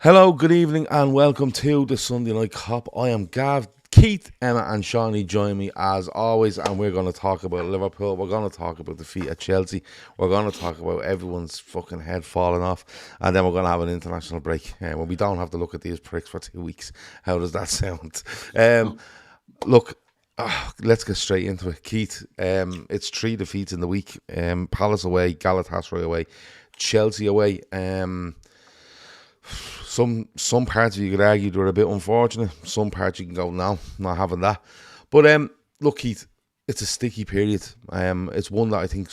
Hello, good evening, and welcome to the Sunday Night Cop. I am Gav, Keith, Emma, and Shawnee join me as always, and we're going to talk about Liverpool. We're going to talk about the defeat at Chelsea. We're going to talk about everyone's fucking head falling off, and then we're going to have an international break when we don't have to look at these pricks for 2 weeks. How does that sound? Um, Look, let's get straight into it. Keith, it's three defeats in the week. Palace away, Galatasaray away, Chelsea away. Some parts of you could argue they were a bit unfortunate. Some parts you can go, no, not having that. But look, Keith, it's a sticky period. It's one that I think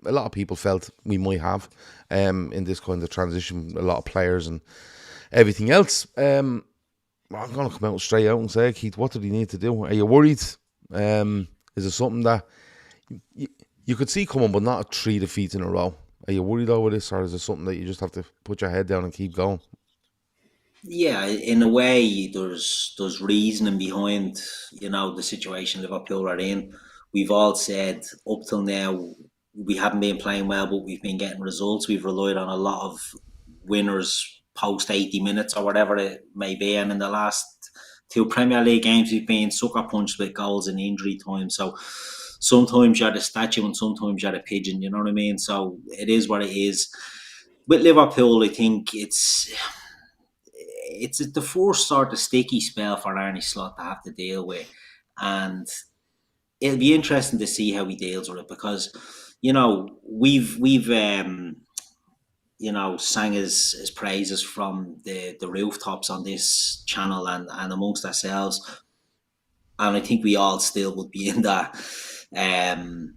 a lot of people felt we might have in this kind of transition. A lot of players and everything else. I'm going to come out straight out and say, Keith, what do they need to do? Are you worried? Is it something that you, you could see coming, but not three defeats in a row? Are you worried over this, or is it something that you just have to put your head down and keep going? Yeah, in a way, there's reasoning behind the situation Liverpool are in. We've all said up till now we haven't been playing well, but we've been getting results. We've relied on a lot of winners post 80 minutes or whatever it may be, and in the last two Premier League games we've been sucker punched with goals in injury time. So sometimes you're the statue and sometimes you're the pigeon. You know what I mean? So it is what it is. With Liverpool, I think it's the first sort of sticky spell for Arnie Slot to have to deal with, and it'll be interesting to see how he deals with it because we've sang his praises from the rooftops on this channel and amongst ourselves, and I think we all still would be in um,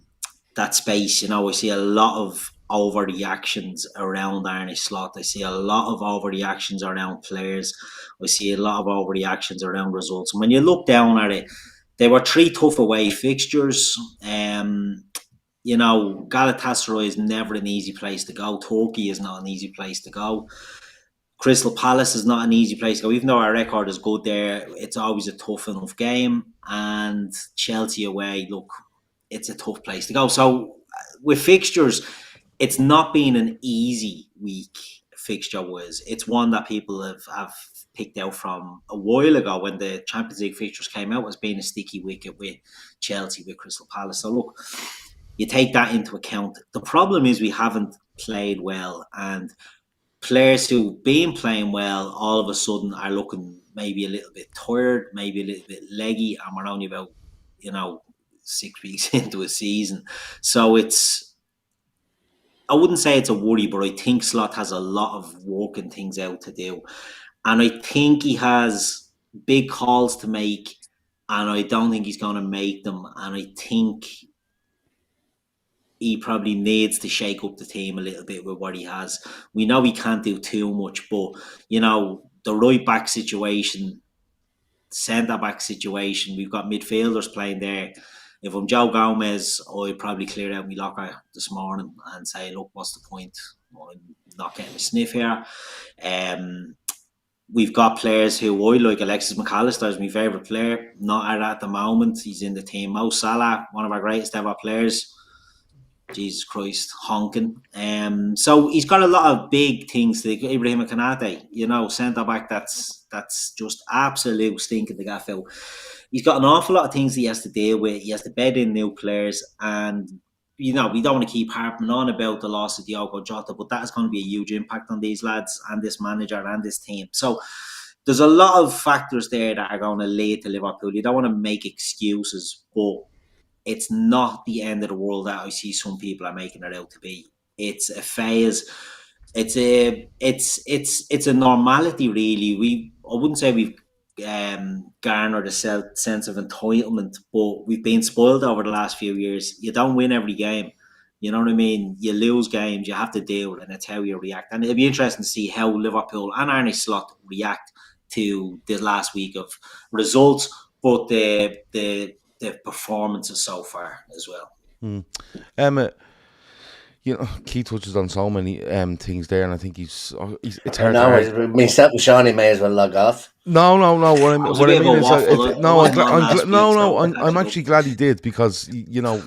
that space. I see a lot of overreactions around Arne Slot. I see a lot of overreactions around players. I see a lot of overreactions around results. And when you look down at it, there were three tough away fixtures. Galatasaray is never an easy place to go. Turkey is not an easy place to go. Crystal Palace is not an easy place to go. Even though our record is good there, it's always a tough enough game. And Chelsea away, look, it's a tough place to go. So with fixtures, it's not been an easy week fixture was. It's one that people have picked out from a while ago when the Champions League fixtures came out as being a sticky wicket with Chelsea, with Crystal Palace. So look, you take that into account. The problem is we haven't played well, and players who've been playing well all of a sudden are looking maybe a little bit tired, maybe a little bit leggy, and we're only about, you know, 6 weeks into a season. So I wouldn't say it's a worry, but I think Slot has a lot of working things out to do. And I think he has big calls to make, and I don't think he's going to make them. And I think he probably needs to shake up the team a little bit with what he has. We know he can't do too much, but the right back situation, centre back situation, we've got midfielders playing there. If I'm Joe Gomez, I'd probably clear out my locker this morning and say, look, what's the point? I'm not getting a sniff here. Um, we've got players who I like. Alexis McAllister is my favourite player. Not at the moment. He's in the team. Mo Salah, one of our greatest ever players. Jesus Christ, honking. So he's got a lot of big things. To Ibrahim Kanate, centre back. That's just absolute stinking the gaff out. He's got an awful lot of things he has to deal with. He has to bed in new players, and we don't want to keep harping on about the loss of Diogo Jota, but that is going to be a huge impact on these lads and this manager and this team. So there's a lot of factors there that are going to lead to Liverpool. You don't want to make excuses, but it's not the end of the world that I see some people are making it out to be. It's a phase. It's a normality, really. I wouldn't say we've garnered a sense of entitlement, but we've been spoiled over the last few years. You don't win every game. You know what I mean? You lose games, you have to deal with it, and it's how you react. And it'll be interesting to see how Liverpool and Arne Slot react to the last week of results, but the performances so far as well. Hmm. Um, Keith touches on so many things there, and I think it's I hard to argue. know. Myself and Shawnee may as well log off. No. That was a What I bit of mean a is, waffle. I no, wasn't on last week, so I I'm catch it up. actually glad he did because I'm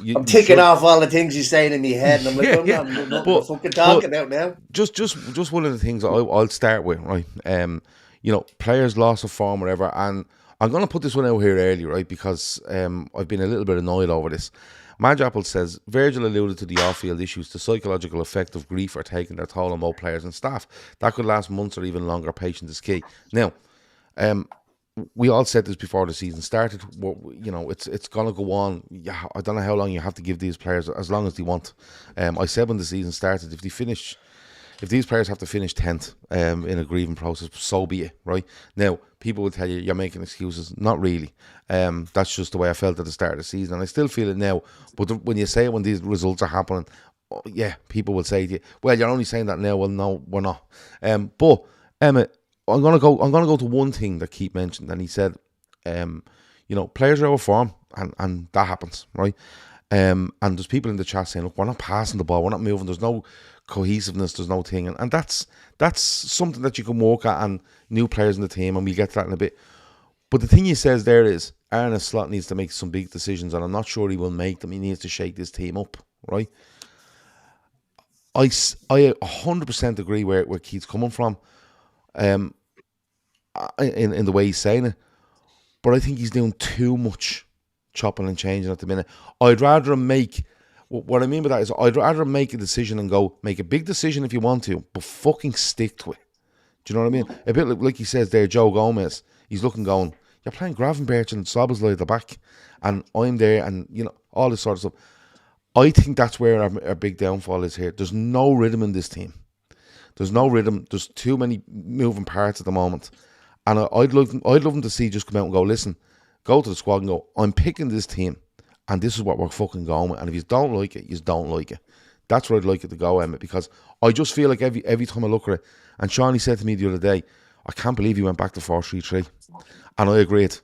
you ticking should. off all the things he's saying in my head, and I'm like, Yeah, I'm yeah. not nothing to But fucking but talk about now. just one of the things I'll start with, right? Players loss of form, whatever, and I'm gonna put this one out here early, right? Because I've been a little bit annoyed over this. Madge Apple says Virgil alluded to the off-field issues. The psychological effect of grief are taking their toll on both players and staff. That could last months or even longer. Patience is key. Now, we all said this before the season started. It's gonna go on. Yeah, I don't know how long you have to give these players, as long as they want. I said when the season started, if these players have to finish 10th in a grieving process, so be it, right? Now, people will tell you you're making excuses. Not really. That's just the way I felt at the start of the season, and I still feel it now. But when you say it when these results are happening, yeah, people will say to you, well, you're only saying that now. Well, no, we're not. But Emmett, I'm gonna go to one thing that Keith mentioned, and he said, players are out of form, and that happens, right? And there's people in the chat saying, look, we're not passing the ball, we're not moving, there's no cohesiveness, there's no thing, and that's something that you can work at, and new players in the team, and we'll get to that in a bit. But the thing he says there is, Arne Slot needs to make some big decisions, and I'm not sure he will make them. He needs to shake this team up, right? I 100% agree where Keith's coming from, in the way he's saying it, but I think he's doing too much chopping and changing at the minute. I'd rather make, what I mean by that is, I'd rather make a decision and go, make a big decision if you want to, but fucking stick to it. Do you know what I mean? A bit like he says there, Joe Gomez, he's looking going, you're playing Gravenberch and Szoboszlai at the back, and I'm there, and all this sort of stuff. I think that's where our big downfall is here. There's no rhythm in this team. There's no rhythm. There's too many moving parts at the moment. And I'd love them to see just come out and go, listen, go to the squad and go, I'm picking this team, and this is what we're fucking going with. And if you don't like it, you don't like it. That's where I'd like it to go, Emmett, because I just feel like every time I look at it, and Shawnee said to me the other day, I can't believe you went back to 4-3-3. And I agreed,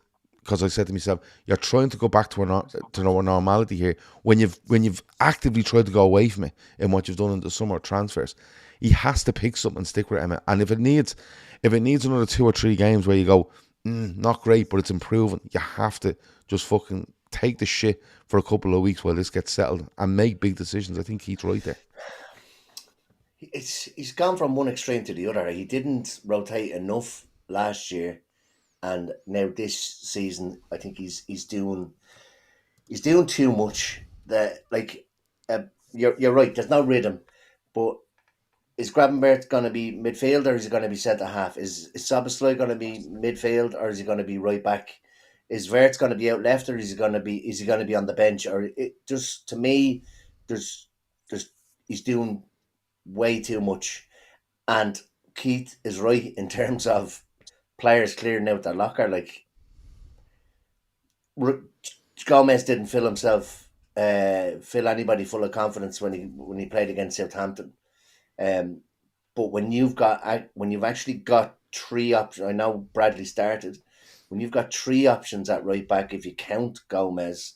because I said to myself, you're trying to go back to our normality here when you've actively tried to go away from it in what you've done in the summer transfers. He has to pick something and stick with it, Emmett. And if it needs another 2 or 3 games where you go, not great, but it's improving, you have to just fucking take the shit for a couple of weeks while this gets settled and make big decisions. I think Keith's right there. He's gone from one extreme to the other. He didn't rotate enough last year, and now this season, I think he's doing too much. That you're right. There's no rhythm, but is Gravenberch going to be midfield, or is he going to be centre half? Is Szoboszlai going to be midfield, or is he going to be right back? Is Wirtz going to be out left, or is he going to be on the bench? Or it just, to me, there's he's doing way too much. And Keith is right in terms of players clearing out their locker. Like, Gomez didn't fill anybody full of confidence when he played against Southampton. But when you've actually got 3 options, I know Bradley started. When you've got 3 options at right back, if you count Gomez,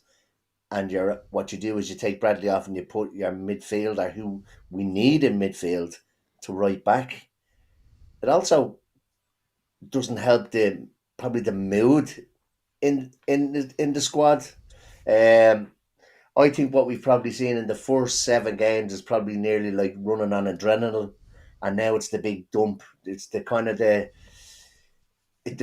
and what you do is you take Bradley off and you put your midfielder, who we need in midfield, to right back. It also doesn't help probably the mood in the squad. I think what we've probably seen in the first 7 games is probably nearly like running on adrenaline, and now it's the big dump. It's the kind of the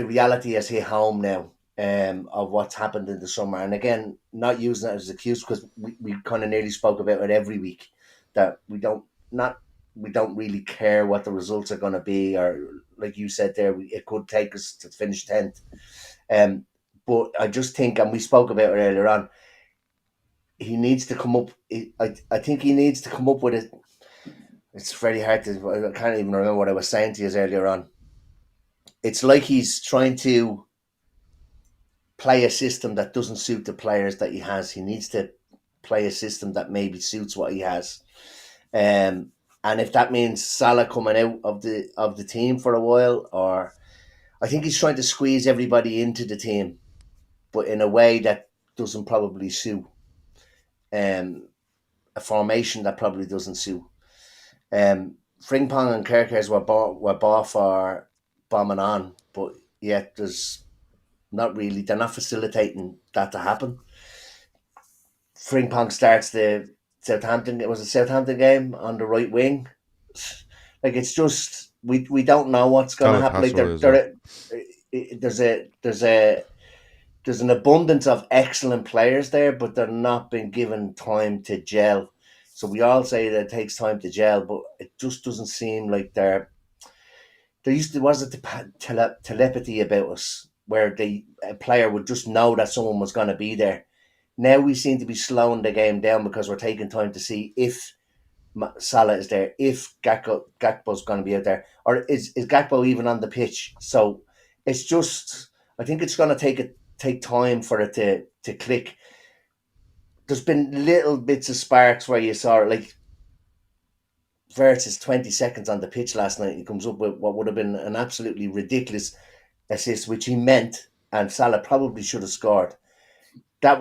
reality has hit home now, of what's happened in the summer. And again, not using it as an excuse, because we kind of nearly spoke about it every week, that we don't really care what the results are going to be, or like you said there, it could take us to finish 10th. But I just think, and we spoke about it earlier on, he needs to come up. I think he needs to come up with it. It's very hard to. I can't even remember what I was saying to you earlier on. It's like he's trying to play a system that doesn't suit the players that he has. He needs to play a system that maybe suits what he has. And if that means Salah coming out of the team for a while, or I think he's trying to squeeze everybody into the team, but in a way that doesn't probably suit. A formation that probably doesn't suit. Frimpong and Kerkers were bought for bombing on, but yet there's not really. They're not facilitating that to happen. Frimpong starts the Southampton. It was a Southampton game on the right wing. Like it's just we don't know what's going to happen. Like there's an abundance of excellent players there, but they're not being given time to gel. So we all say that it takes time to gel, but it just doesn't seem like there was a telepathy about us where a player would just know that someone was going to be there. Now we seem to be slowing the game down because we're taking time to see if Salah is there, if Gakpo's going to be out there, or is Gakpo even on the pitch? So it's just, I think it's going to take time for it to click. There's been little bits of sparks where you saw it, like Verts 20 seconds on the pitch last night. He comes up with what would have been an absolutely ridiculous assist, which he meant, and Salah probably should have scored. That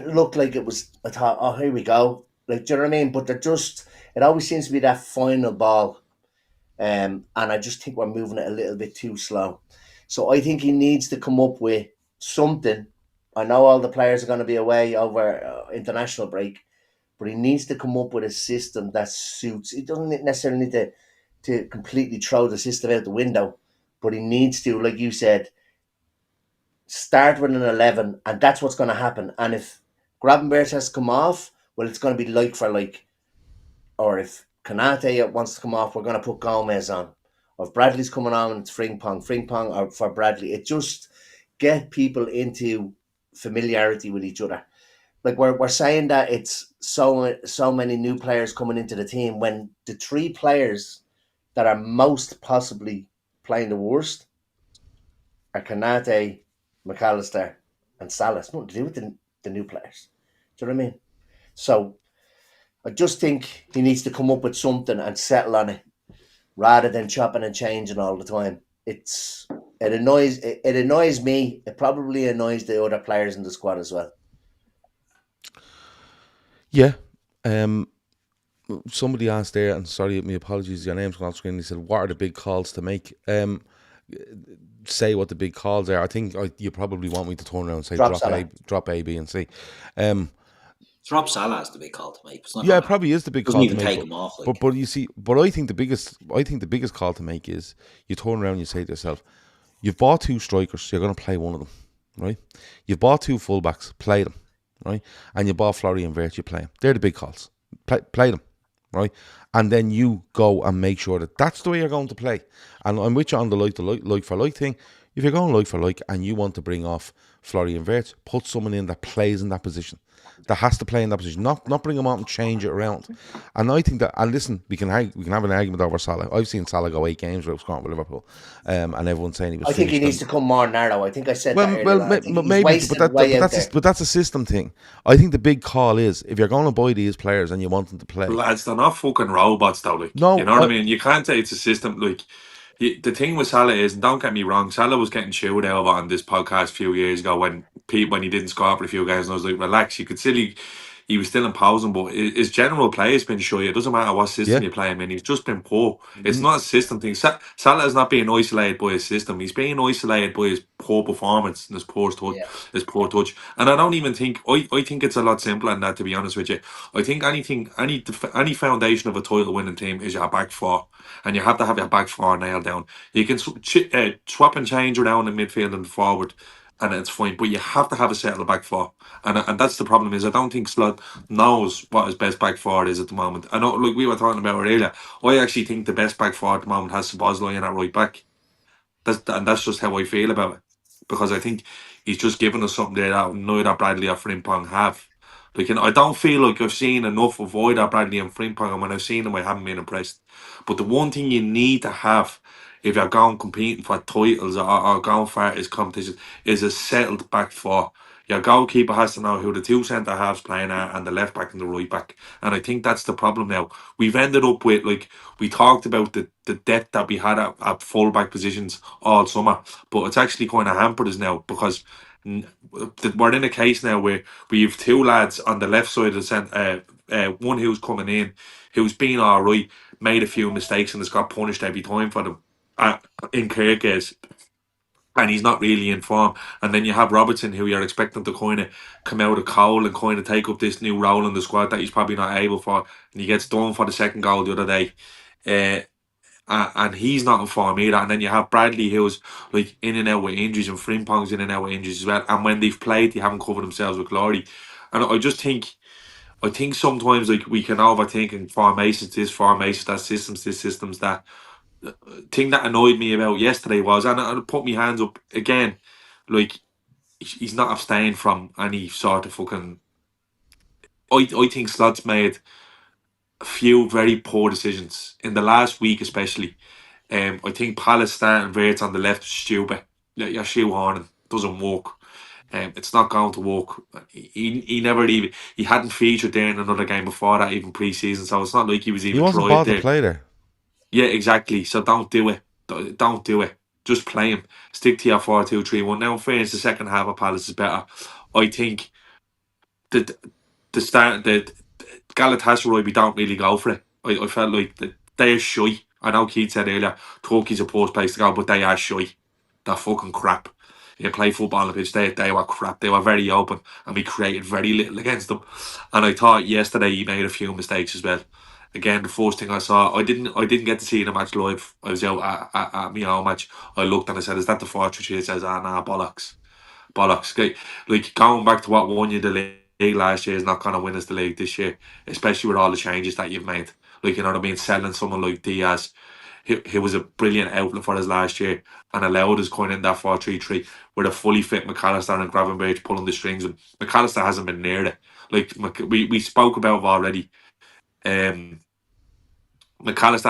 looked like it was. I thought, oh, here we go. Like, do you know what I mean? But it always seems to be that final ball, and I just think we're moving it a little bit too slow. So I think he needs to come up with something. I know all the players are going to be away over international break, but he needs to come up with a system that suits. He doesn't necessarily need to completely throw the system out the window, but he needs to, like you said, start with an 11, and that's what's going to happen. And if Gravenberch has to come off, well, it's going to be like for like. Or if Kanate wants to come off, we're going to put Gomez on. Or if Bradley's coming on, it's Frimpong or for Bradley. It just get people into familiarity with each other. Like we're saying that it's so many new players coming into the team when the three players that are most possibly playing the worst are Kanate, McAllister, and Salah. It's nothing to do with the new players. Do you know what I mean? So I just think he needs to come up with something and settle on it rather than chopping and changing all the time. It annoys me. It probably annoys the other players in the squad as well. Yeah. Somebody asked there, and sorry, my apologies, your name's gone off screen. He said, what are the big calls to make? Say what the big calls are. I think you probably want me to turn around and say drop A, B, and C. Drop Salah is the big call to make. It probably is the big call to make. Take him off, like. But you see, I think the biggest call to make is you turn around and you say to yourself, you've bought two strikers, so you're going to play one of them, right? You've bought two fullbacks, play them, right? And you bought Fleury and Vert, you play them. They're the big calls. Play them, right? And then you go and make sure that that's the way you're going to play. And I'm with you on the like for like thing. If you're going like for like and you want to bring off Fleury and Vert, put someone in that plays in that position. That has to play in that position, not bring him out and change it around. And I think that, and listen, we can have an argument over Salah. I've seen Salah go 8 games without scoring with Liverpool, and everyone's saying he was. I think he needs to come more narrow. I think I said that. Well, maybe, but that's a system thing. I think the big call is if you're going to buy these players and you want them to play, lads, they're not fucking robots, though. Like, no, you know what I mean. You can't say it's a system. Like, the thing with Salah is, and don't get me wrong, Salah was getting chewed out on this podcast a few years ago when he didn't score for a few games, and I was like, relax. You could still he was still imposing, but his general play has been shy. It doesn't matter what system you play him in. He's just been poor. It's not a system thing. Salah is not being isolated by his system. He's being isolated by his poor performance and his poor touch. And I don't even think I think it's a lot simpler than that. To be honest with you, I think any foundation of a title winning team is your back four, and you have to have your back four nailed down. You can swap and change around in midfield and forward, and it's fine. But you have to have a settled back four, and that's the problem. Is I don't think Slot knows what his best back four is at the moment. I know, like we were talking about earlier. I actually think the best back four at the moment has Szoboszlai in at right back. That's just how I feel about it, because I think he's just given us something there that neither Bradley or Frimpong have. Like, I don't feel like I've seen enough of either Bradley and Frimpong, and when I've seen them, I haven't been impressed. But the one thing you need to have if you're going competing for titles or going for his competition is a settled back four. Your goalkeeper has to know who the two centre halves playing are and the left back and the right back. And I think that's the problem now. We've ended up with, like, we talked about the depth that we had at full back positions all summer, but it's actually kind of hampered us now because we're in a case now where we have two lads on the left side of the centre, one who's coming in, who's been all right. made a few mistakes and has got punished every time for them in Kirkes, and he's not really in form. And then you have Robertson, who you're expecting to kind of come out of coal and kind of take up this new role in the squad that he's probably not able for, and he gets done for the second goal the other day. And he's not in form either. And then you have Bradley, who's like in and out with injuries, and Frimpong's in and out with injuries as well. And when they've played, they haven't covered themselves with glory. And I think sometimes like we can overthink and formations this, formations that, systems this, systems that. Thing that annoyed me about yesterday was, and I put my hands up again, like he's not abstained from any sort of fucking. I think Slot's made a few very poor decisions in the last week, especially. I think Palace starting Verts on the left is stupid. Your shoehorning doesn't work. It's not going to work. He never even, he hadn't featured there in another game before that, even pre-season. So it's not like he was He even wasn't tried bothered there. to play there. Yeah, exactly. So don't do it. Don't do it. Just play him. Stick to your 4-2-3-1. Now, in fairness, the second half of Palace is better. I think that the Galatasaray, we don't really go for it. I felt like they're shy. I know Keith said earlier, Turkey's a poor place to go, but they are shy. They're fucking crap. You play football on the pitch, they were crap. They were very open, and we created very little against them. And I thought yesterday he made a few mistakes as well. Again, the first thing I saw, I didn't get to see the match live. I was out at my own match. I looked and I said, "Is that the 4-3-3?" It says, "Ah, nah, bollocks." Like going back to what won you the league last year is not going to win us the league this year, especially with all the changes that you've made. Like, you know what I mean? Selling someone like Diaz, he was a brilliant outlet for us last year and allowed us going in that 4-3-3 with a fully fit McAllister and Gravenberch pulling the strings. And McAllister hasn't been near it. Like we spoke about already. McAllister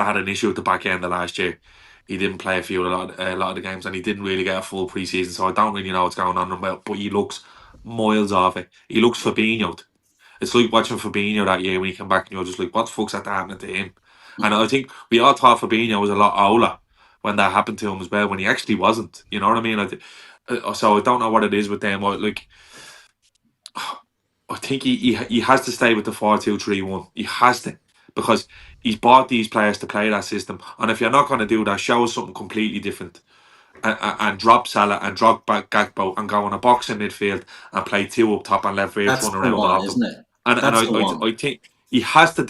had an issue at the back end of last year. He didn't play a lot of the games, and he didn't really get a full preseason. So I don't really know what's going on about. But he looks miles off it. He looks Fabinho. It's like watching Fabinho that year when he came back, and you're just like, what the fuck's that happening to him? And I think we all thought Fabinho was a lot older when that happened to him as well, when he actually wasn't. You know what I mean? So I don't know what it is with them. I think he has to stay with the 4-2-3-1. He has to, because he's bought these players to play that system. And if you're not going to do that, show us something completely different. And drop Salah and drop back Gakpo and go on a box in midfield and play two up top and let Verts That's run the around one, off them. isn't it? And That's the one. I think he has to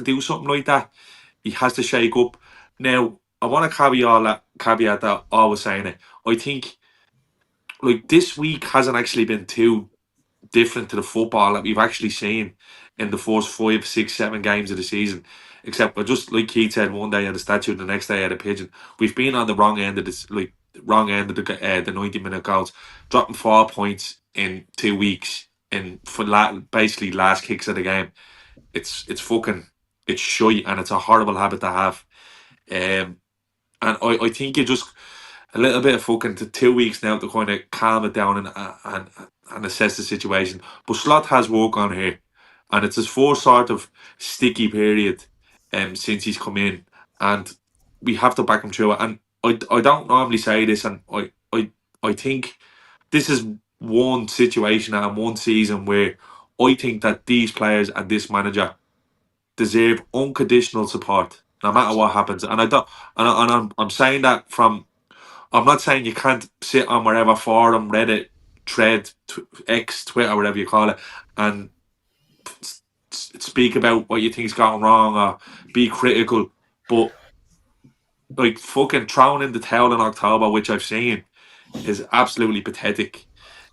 do something like that. He has to shake up. Now, I want to caveat that I was saying it. I think like this week hasn't actually been too different to the football that we've actually seen in the first 5, 6, 7 games of the season. Except for just like Keith said, one day at the statue, the next day at a pigeon. We've been on the wrong end of this, like wrong end of the 90-minute goals, dropping 4 points in 2 weeks for basically last kicks of the game. It's shy, and it's a horrible habit to have. And I think you just a little bit of fucking 2 weeks now to kind of calm it down and assess the situation. But Slot has work on here, and it's his first sort of sticky period since he's come in, and we have to back him through it. And I don't normally say this, and I think this is one situation and one season where I think that these players and this manager deserve unconditional support no matter what happens. And I don't, and I'm saying that from. I'm not saying you can't sit on wherever forum, Reddit, Thread, X, Twitter, whatever you call it, and speak about what you think's going wrong or be critical. But like fucking throwing in the towel in October, which I've seen, is absolutely pathetic.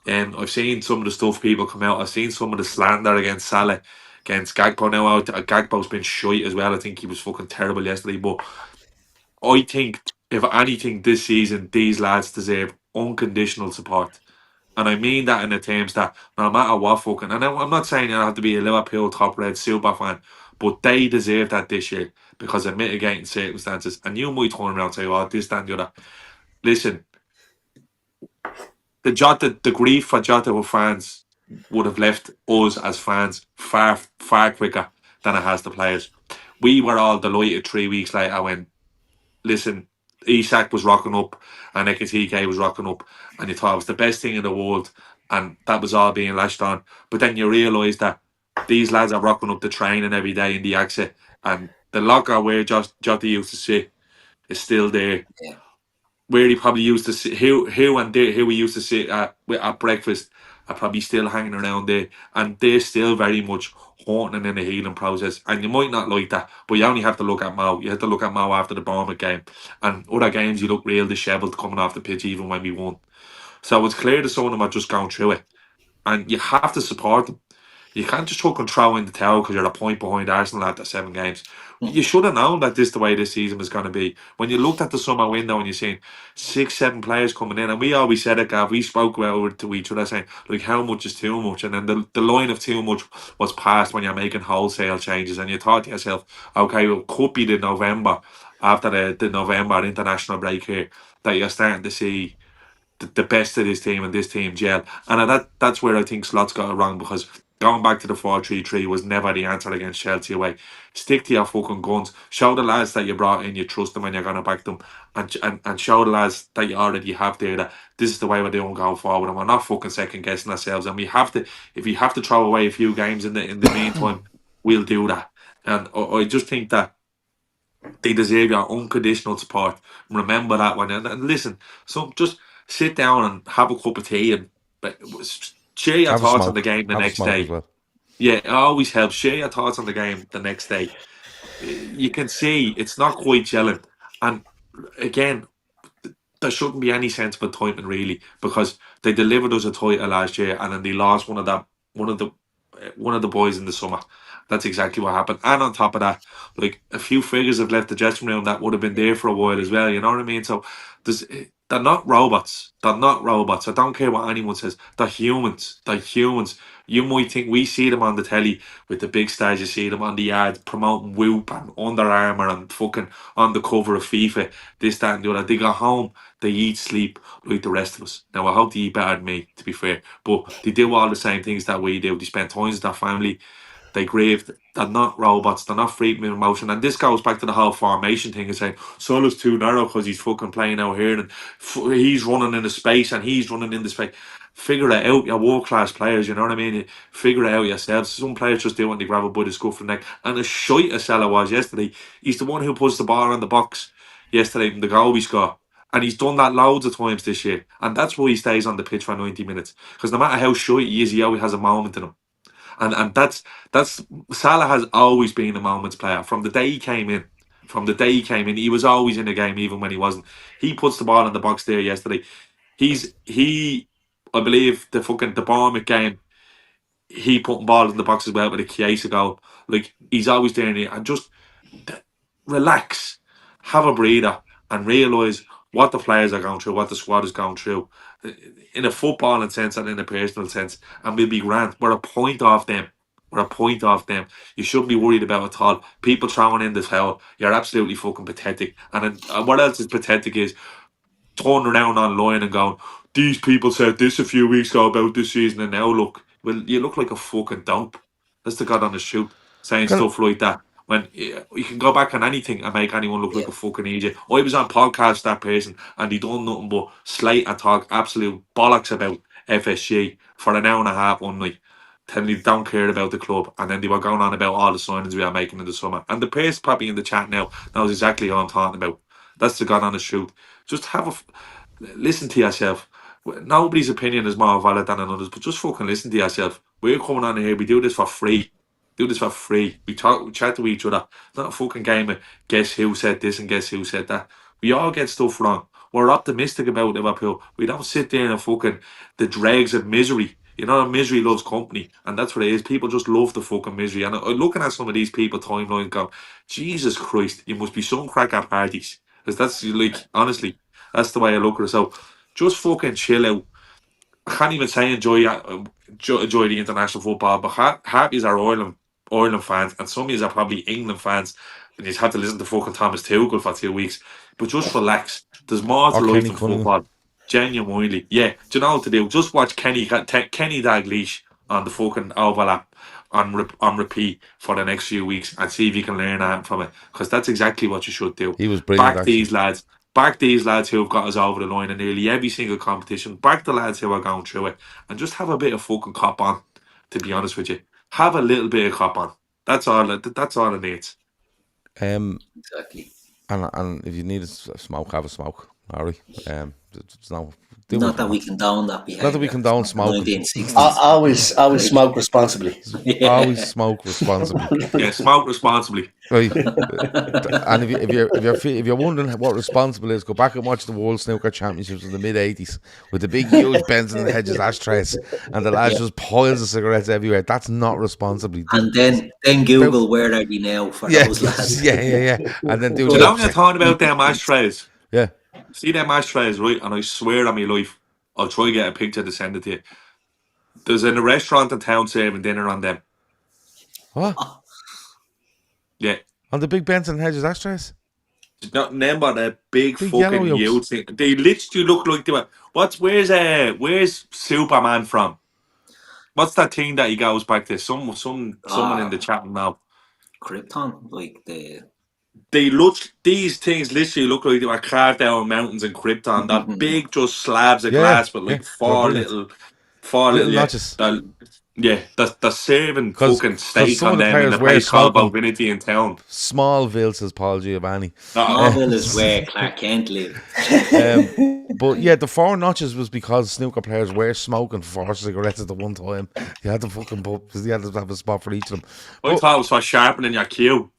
And I've seen some of the stuff people come out. I've seen some of the slander against Salah, against Gagpo now. Gagpo's been shite as well. I think he was fucking terrible yesterday. But I think, if anything, this season, these lads deserve unconditional support. And I mean that in the terms that no matter what fucking, and I'm not saying you have to be a Liverpool top red super fan, but they deserve that this year because of mitigating circumstances. And you might turn around and say, oh, this, that, and the other. Listen, the grief for Jota fans would have left us as fans far, far quicker than it has the players. We were all delighted 3 weeks later when, listen, Isak was rocking up and Ekatike was rocking up, and you thought it was the best thing in the world, and that was all being lashed on. But then you realise that these lads are rocking up the training every day in the exit, and The locker where Jota used to sit is still there. Yeah. Where he probably used to sit, here we used to sit at breakfast are probably still hanging around there, and they're still very much haunting in the healing process. And you might not like that, but you only have to look at Mo. You have to look at Mo after the Bournemouth game, and other games you look real dishevelled coming off the pitch, even when we won. So it's clear that some of them are just going through it, and you have to support them. You can't just chuck and throw in the towel because you're a point behind Arsenal after 7 games. You should have known that this the way this season was going to be. When you looked at the summer window and you're seeing 6, 7 players coming in, and we always said it, Gav, we spoke about it to each other saying, like, how much is too much? And then the line of too much was passed when you're making wholesale changes, and you thought to yourself, okay, well, it could be the November, after the November international break here, that you're starting to see the best of this team and this team gel. And that's where I think Slot's got it wrong, because going back to the 4-3-3 was never the answer against Chelsea away. Stick to your fucking guns. Show the lads that you brought in, you trust them and you're going to back them. And show the lads that you already have there that this is the way we're doing going forward, and we're not fucking second guessing ourselves. And we have to, if you have to throw away a few games in the meantime, we'll do that. And I just think that they deserve your unconditional support. Remember that one. And listen, so just sit down and have a cup of tea and share your Have a thoughts on smoke. the game the Have a next smoke as day. well. Yeah, it always helps. Share your thoughts on the game the next day. You can see it's not quite gelling. And again, there shouldn't be any sense of entitlement really, because they delivered us a title last year and then they lost one of the boys in the summer. That's exactly what happened. And on top of that, like, a few figures have left the dressing room that would have been there for a while as well. You know what I mean? So they're not robots. They're not robots. I don't care what anyone says. They're humans. They're humans. You might think we see them on the telly with the big stars. You see them on the ads promoting Whoop and Under Armour and fucking on the cover of FIFA, this, that, and the other. They go home, they eat, sleep like the rest of us. Now, I hope they eat better than me, to be fair, but they do all the same things that we do. They spend time with their family. They grieve. They're not robots. They're not free with emotion. And this goes back to the whole formation thing and saying Solo's too narrow because he's fucking playing out here and he's running in the space and he's running in the space. Figure it out. You're world class players. You know what I mean? Figure it out yourselves. Some players just do it when they grab a by the scruff of the neck. And as shite as Salah was yesterday, he's the one who puts the ball in the box yesterday from the goal we scored. And he's done that loads of times this year. And that's why he stays on the pitch for 90 minutes. Because no matter how shite he is, he always has a moment in him. And that's Salah has always been a moments player from the day he came in. From the day he came in, he was always in the game, even when he wasn't. He puts the ball in the box there yesterday. I believe the Bournemouth game, he put balls in the box as well with a Chiesa goal. Like, he's always there, and just relax, have a breather, and realise what the players are going through, what the squad is going through, in a footballing sense and in a personal sense, and we'll be grand. We're a point off them. We're a point off them. You shouldn't be worried about it at all. People throwing in the towel, you're absolutely fucking pathetic. And what else is pathetic is turning around online and going, these people said this a few weeks ago about this season, and now look. Well, you look like a fucking dope. That's the God on the shoot, saying Can- stuff like that. When you can go back on anything and make anyone look like Yeah. a fucking idiot. I was on podcast that person and he done nothing but slate and talk absolute bollocks about FSG for an hour and a half one night, telling me they don't care about the club, and then they were going on about all the signings we are making in the summer. And the person probably in the chat now knows exactly what I'm talking about. That's the God on the shoot. Just listen to yourself. Nobody's opinion is more valid than another's, but just fucking listen to yourself. We're coming on here, we do this for free. Do this for free. We chat to each other. It's not a fucking game of guess who said this and guess who said that. We all get stuff wrong. We're optimistic about Liverpool. We don't sit there in fucking the dregs of misery. You know, misery loves company, and that's what it is. People just love the fucking misery. And I'm looking at some of these people timelines going, Jesus Christ, you must be some crack at parties. Because that's, like, honestly, that's the way I look at it. So just fucking chill out. I can't even say enjoy the international football, but half is our Ireland fans, and some of you are probably England fans, and you have to listen to fucking Thomas Tuchel for 2 weeks. But just relax. There's more to Or life Kenny than Cunningham. football. Genuinely, yeah. Do you know what to do? Just watch Kenny Dalglish on the fucking overlap on repeat for the next few weeks and see if you can learn that from it, because that's exactly what you should do. He was brilliant, Back actually. these lads. Back these lads who have got us over the line in nearly every single competition. Back the lads who are going through it, and just have a bit of fucking cop on. To be honest with you, have a little bit of cop on. That's all. That's all it needs. Exactly. And if you need a smoke, have a smoke. All right. There's no. Do Not what you that we want. condone that behaviour. Not that we condone It's not smoking. the 1960s. Always smoke responsibly. Always smoke responsibly. Yeah, smoke responsibly. Right. And if you're wondering what responsible is, go back and watch the World Snooker Championships in the mid-80s with the big huge Benson Hedges ashtrays and the lads just piles of cigarettes everywhere. That's not responsibly. And then Google where are they now for those lads. Yeah. And then do Do the you know when you're opposite. talking about them ashtrays? Yeah. See them ashtrays, right? And I swear on my life, I'll try to get a picture to send it to you. There's a restaurant in town serving dinner on them. What? Yeah. On the big Benson Hedges ashtrays? Not remember the big Big yellow fucking yolks. huge thing. They literally look like they were. Where's Superman from? What's that thing that he goes back to? Someone in the chat now. Krypton, like the These things literally look like they were carved out of mountains in Krypton. That big just slabs of glass with like four brilliant. little notches. They're serving 'Cause fucking steak some of on the them in players the wear place called smoking. Bovinity in town. Smallville, says Paul Giovanni. Smallville is where Clark Kent lived. But yeah, the 4 notches was because snooker players were smoking 4 cigarettes at the one time. You had to fucking you had to have a spot for each of them. I thought it was for sharpening your cue.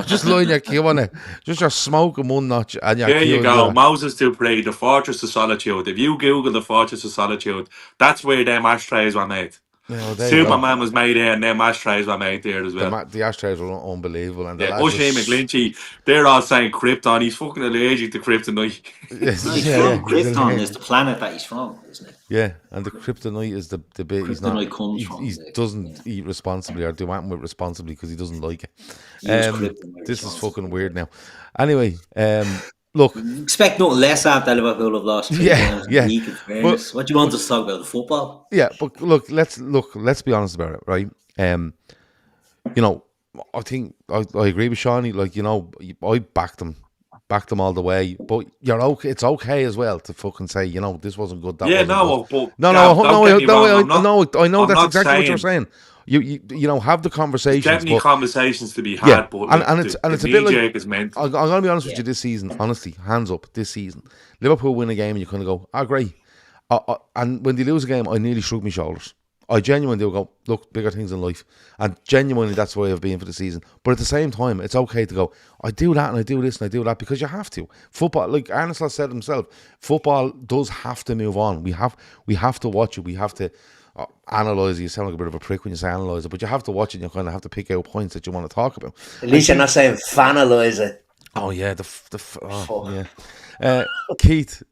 Just line your cue on it. Just your smoking 1 notch and your There cue you in go. the other. Moses Dupree, the Fortress of Solitude. If you Google the Fortress of Solitude, that's where them ashtrays were made. Yeah, there you go. Superman was made there, and them ashtrays were made there as well. The ashtrays were unbelievable, and the Yeah, lads O'Shea just- McGlinchey, they're all saying Krypton. He's fucking allergic to kryptonite. No, he's from Krypton is the planet that he's from, isn't it? Yeah, and the kryptonite is the bit he's not. Kryptonite comes from He the- doesn't eat responsibly or do anything with responsibly because he doesn't like it. Use kryptonite This is responsibly. fucking weird now. Anyway, look, Expect nothing less after Liverpool have lost 3 Yeah, games in yeah. a week, in fairness. What do you want us to talk about? The football? yeah, but let's be honest about it, right? You know, I think I agree with Shawnee. Like, you know, I backed them all the way. But you're okay. It's okay as well to fucking say, you know, this wasn't good. That Yeah, wasn't no, good. but No, Gav, no, don't get me wrong, I know I'm that's not exactly what you're saying. You know, have the conversations. definitely But conversations to be had, Yeah, but and it's a bit like- knee-jerk is meant. I'm going to be honest with you this season. Honestly, hands up, this season, Liverpool win a game and you kind of go, great. And when they lose a game, I nearly shrug my shoulders. I genuinely do go, look, bigger things in life. And genuinely, that's the way I've been for the season. But at the same time, it's okay to go, I do that and I do this and I do that because you have to. Football, like Arneslot said himself, football does have to move on. We have to watch it. We have to analyse it. You sound like a bit of a prick when you say analyse it, but you have to watch it and you kind of have to pick out points that you want to talk about. At least you're not saying fanalise it. Oh, yeah. Yeah. Keith,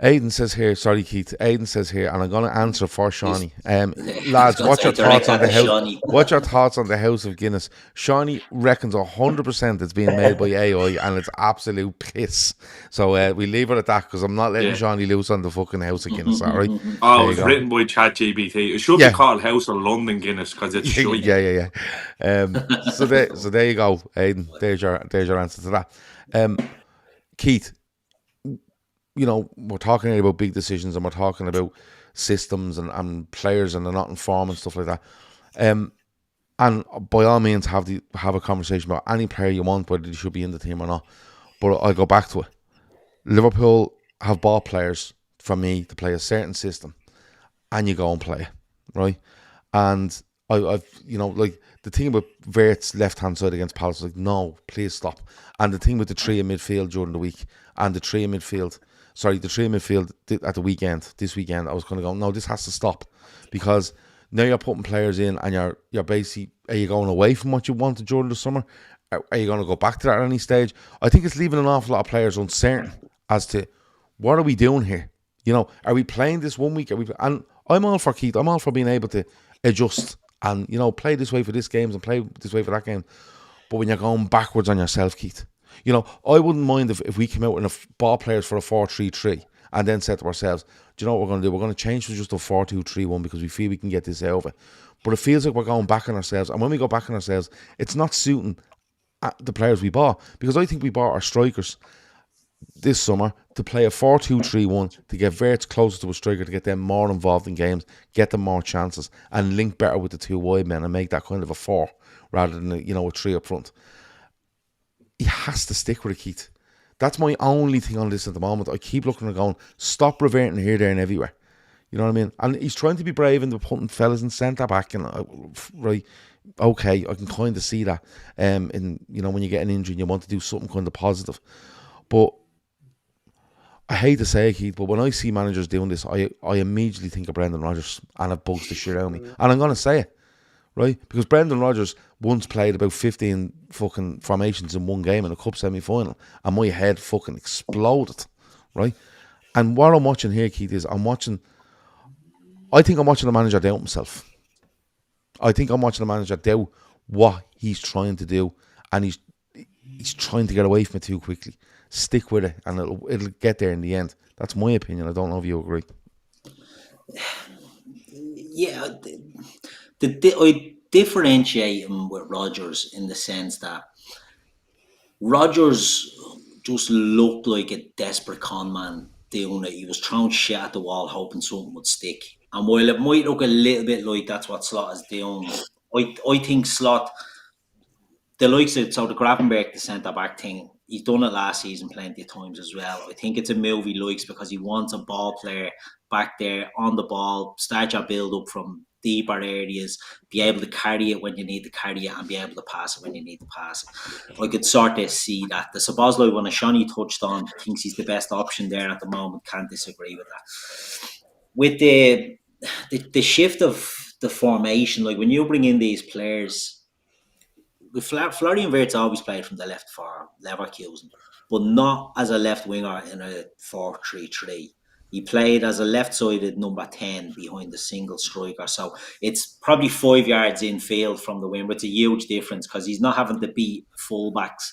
Aidan says here, sorry, Keith. Aidan says here, and I'm going to answer for Shawnee. Lads, gonna what's say your thoughts on the direct house? Shawnee. What's your thoughts on the House of Guinness? Shawnee reckons 100% it's being made by AI, and it's absolute piss. So we leave it at that because I'm not letting Shawnee loose on the fucking House of Guinness. All right. Oh, it's written by ChatGPT. It should be called House of London Guinness because it's shite. Yeah. So there you go, Aidan. There's your answer to that. Keith, you know, we're talking here about big decisions and we're talking about systems and players and they're not in form and stuff like that. And by all means, have a conversation about any player you want, whether they should be in the team or not. But I'll go back to it. Liverpool have bought players from me to play a certain system, and you go and play it, right? And I've you know, like the thing with Vert's left hand side against Palace, like, no, please stop. And the thing with the 3 in midfield during the week and the 3 in midfield at the weekend, this weekend, I was going to go, no, this has to stop because now you're putting players in and you're basically, are you going away from what you wanted during the summer? Are you going to go back to that at any stage? I think it's leaving an awful lot of players uncertain as to what are we doing here? You know, are we playing this 1 week? And I'm all for Keith. I'm all for being able to adjust and, you know, play this way for this game and play this way for that game. But when you're going backwards on yourself, Keith, you know, I wouldn't mind if we came out and ball players for a 4-3-3 and then said to ourselves, do you know what we're going to do? We're going to change to just a 4-2-3-1 because we feel we can get this over. But it feels like we're going back on ourselves. And when we go back on ourselves, it's not suiting the players we bought. Because I think we bought our strikers. this summer to play a 4-2-3-1 to get Wirtz closer to a striker, to get them more involved in games, get them more chances, and link better with the two wide men and make that kind of a 4 rather than a 3 up front. He has to stick with it, Keith. That's my only thing on this at the moment. I keep looking and going, stop reverting here, there, and everywhere. You know what I mean? And he's trying to be brave into putting fellas in centre back, and right. Okay, I can kind of see that. When you get an injury and you want to do something kind of positive, but I hate to say it, Keith, but when I see managers doing this, I immediately think of Brendan Rodgers, and it bugs the shit out of me. And I'm going to say it, right? Because Brendan Rodgers once played about 15 fucking formations in one game in a cup semi-final, and my head fucking exploded, right? And what I'm watching here, Keith, is I think I'm watching a manager doubt himself. I think I'm watching a manager doubt what he's trying to do, and he's trying to get away from it too quickly. Stick with it, and it'll get there in the end. That's my opinion. I don't know if you agree. Yeah, I differentiate him with Rodgers in the sense that Rodgers just looked like a desperate con man doing it. He was throwing shit at the wall, hoping something would stick. And while it might look a little bit like that's what Slot is doing, I think Slot, the likes of the Gravenberg, the centre back thing, he's done it last season plenty of times as well. I think it's a move he likes because he wants a ball player back there on the ball, start your build up from deeper areas, be able to carry it when you need to carry it, and be able to pass it when you need to pass it. I could sort of see that. The Szoboszlai one, Shawnee touched on, thinks he's the best option there at the moment. Can't disagree with that. With the shift of the formation, like when you bring in these players, with Florian Wirtz always played from the left for Leverkusen, but not as a left winger in a 4-3-3. He played as a left-sided number 10 behind the single striker. So it's probably 5 yards in field from the wing, but it's a huge difference because he's not having to beat fullbacks.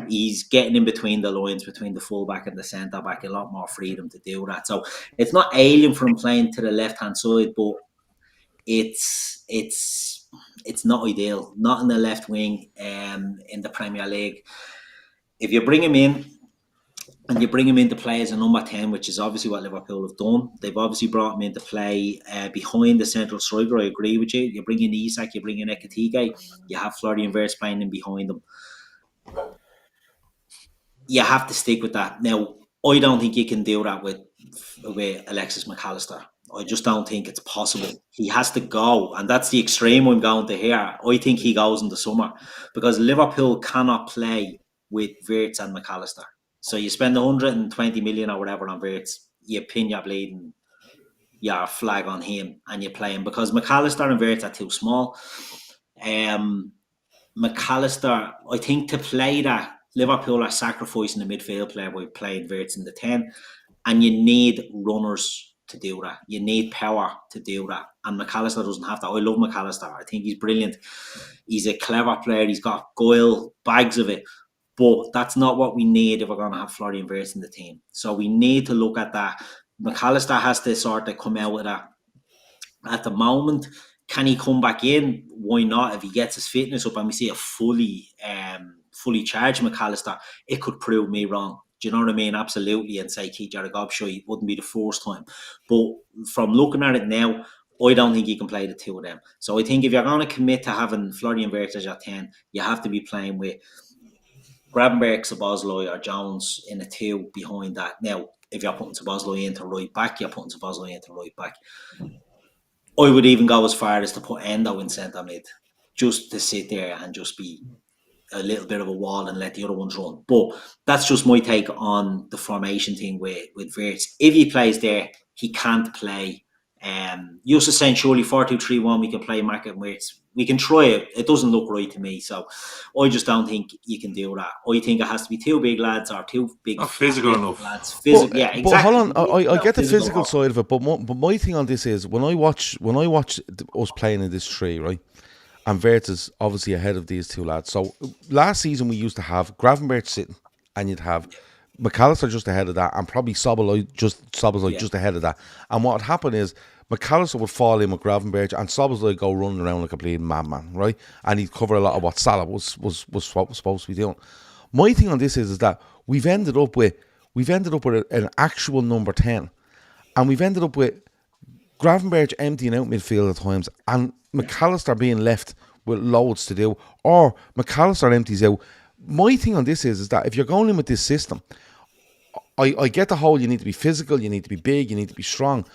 He's getting in between the lines, between the fullback and the centre-back, a lot more freedom to do that. So it's not alien for him playing to the left-hand side, but it's not ideal. Not in the left wing in the Premier League. If you bring him in, and you bring him into play as a number 10, which is obviously what Liverpool have done. They've obviously brought him into play behind the central striker. I agree with you. You bring in Isak, you bring in Ekitike, you have Florian Wirtz playing in behind them. You have to stick with that. Now, I don't think you can do that with Alexis McAllister. I just don't think it's possible. He has to go, and that's the extreme I'm going to here. I think he goes in the summer because Liverpool cannot play with Wirtz and McAllister. So you spend 120 million or whatever on Wirtz, you pin your bleeding your flag on him and you play him because McAllister and Wirtz are too small. McAllister, I think to play that, Liverpool are sacrificing the midfield player by playing Wirtz in the 10, and you need runners to do that. You need power to do that. And McAllister doesn't have that. I love McAllister. I think he's brilliant. He's a clever player. He's got guile, bags of it. But that's not what we need if we're going to have Florian Wirtz in the team. So we need to look at that. McAllister has to sort of come out with that. At the moment, can he come back in? Why not? If he gets his fitness up and we see a fully charged McAllister, it could prove me wrong. Do you know what I mean? Absolutely. And say, Keith, you're a gobshite. It wouldn't be the first time. But from looking at it now, I don't think you can play the two of them. So I think if you're going to commit to having Florian Wirtz as your 10, you have to be playing with Gravenberg, Szoboszlai or Jones in a 2 behind that. Now, if you're putting Szoboszlai into right back, you're putting Szoboszlai into right back. I would even go as far as to put Endo in centre mid, just to sit there and just be a little bit of a wall and let the other ones run. But that's just my take on the formation thing with Wirtz. If he plays there, he can't play. Used to saying surely 4-2-3-1 we can play Mac and Wirtz. We can try it. It doesn't look right to me. So I just don't think you can do that. I think it has to be 2 big lads or 2 big physical enough lads. Physical, yeah, exactly. But hold on, I get the physical side of it, but my thing on this is when I watch us playing in this 3, right? And Wirtz is obviously ahead of these 2 lads. So last season we used to have Gravenberch sitting, and you'd have McAllister just ahead of that, and probably Szoboszlai just ahead of that. And what would happen is McAllister would fall in with Gravenberch, and Szoboszlai would go running around like a bleeding madman, right? And he'd cover a lot of what Salah was supposed to be doing. My thing on this is that we've ended up with we've ended up with an actual number 10. And we've ended up with Gravenberch emptying out midfield at times and McAllister being left with loads to do, or McAllister empties out. My thing on this is that if you're going in with this system, I get the whole you need to be physical, you need to be big, you need to be strong.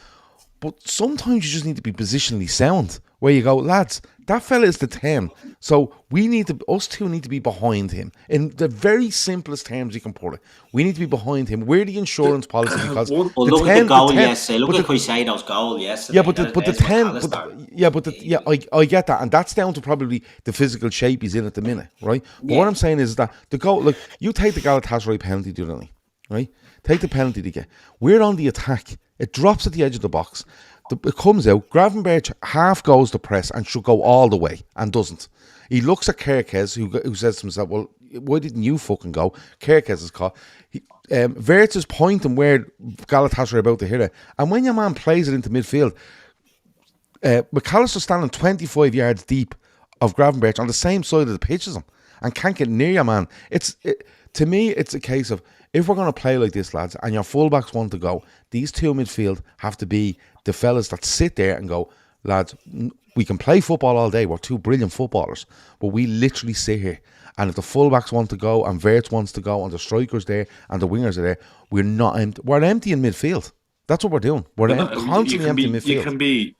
But sometimes you just need to be positionally sound. Where you go, lads, that fella is the 10. So us two need to be behind him. In the very simplest terms you can put it. We need to be behind him. We're the insurance policy because Well, look at the goal yesterday. Look at Caicedo's goal yesterday. Yeah, but the 10, I get that, and that's down to probably the physical shape he's in at the minute, right? But what I'm saying is that the goal, like you take the Galatasaray penalty the other night, right? Take the penalty to get. We're on the attack. It drops at the edge of the box. It comes out. Gravenberch half goes to press and should go all the way and doesn't. He looks at Kerkez, who says to himself, well, why didn't you fucking go? Kerkez is caught. Wirtz is pointing where Galatasaray are about to hit it. And when your man plays it into midfield, McAllister standing 25 yards deep of Gravenberch on the same side of the pitch as him and can't get near your man. To me, it's a case of, if we're going to play like this, lads, and your fullbacks want to go, these two midfield have to be the fellas that sit there and go, lads, we can play football all day. We're two brilliant footballers. But we literally sit here. And if the fullbacks want to go and Wirtz wants to go and the strikers there and the wingers are there, we're not empty. We're empty in midfield. That's what we're doing. We're constantly empty in midfield.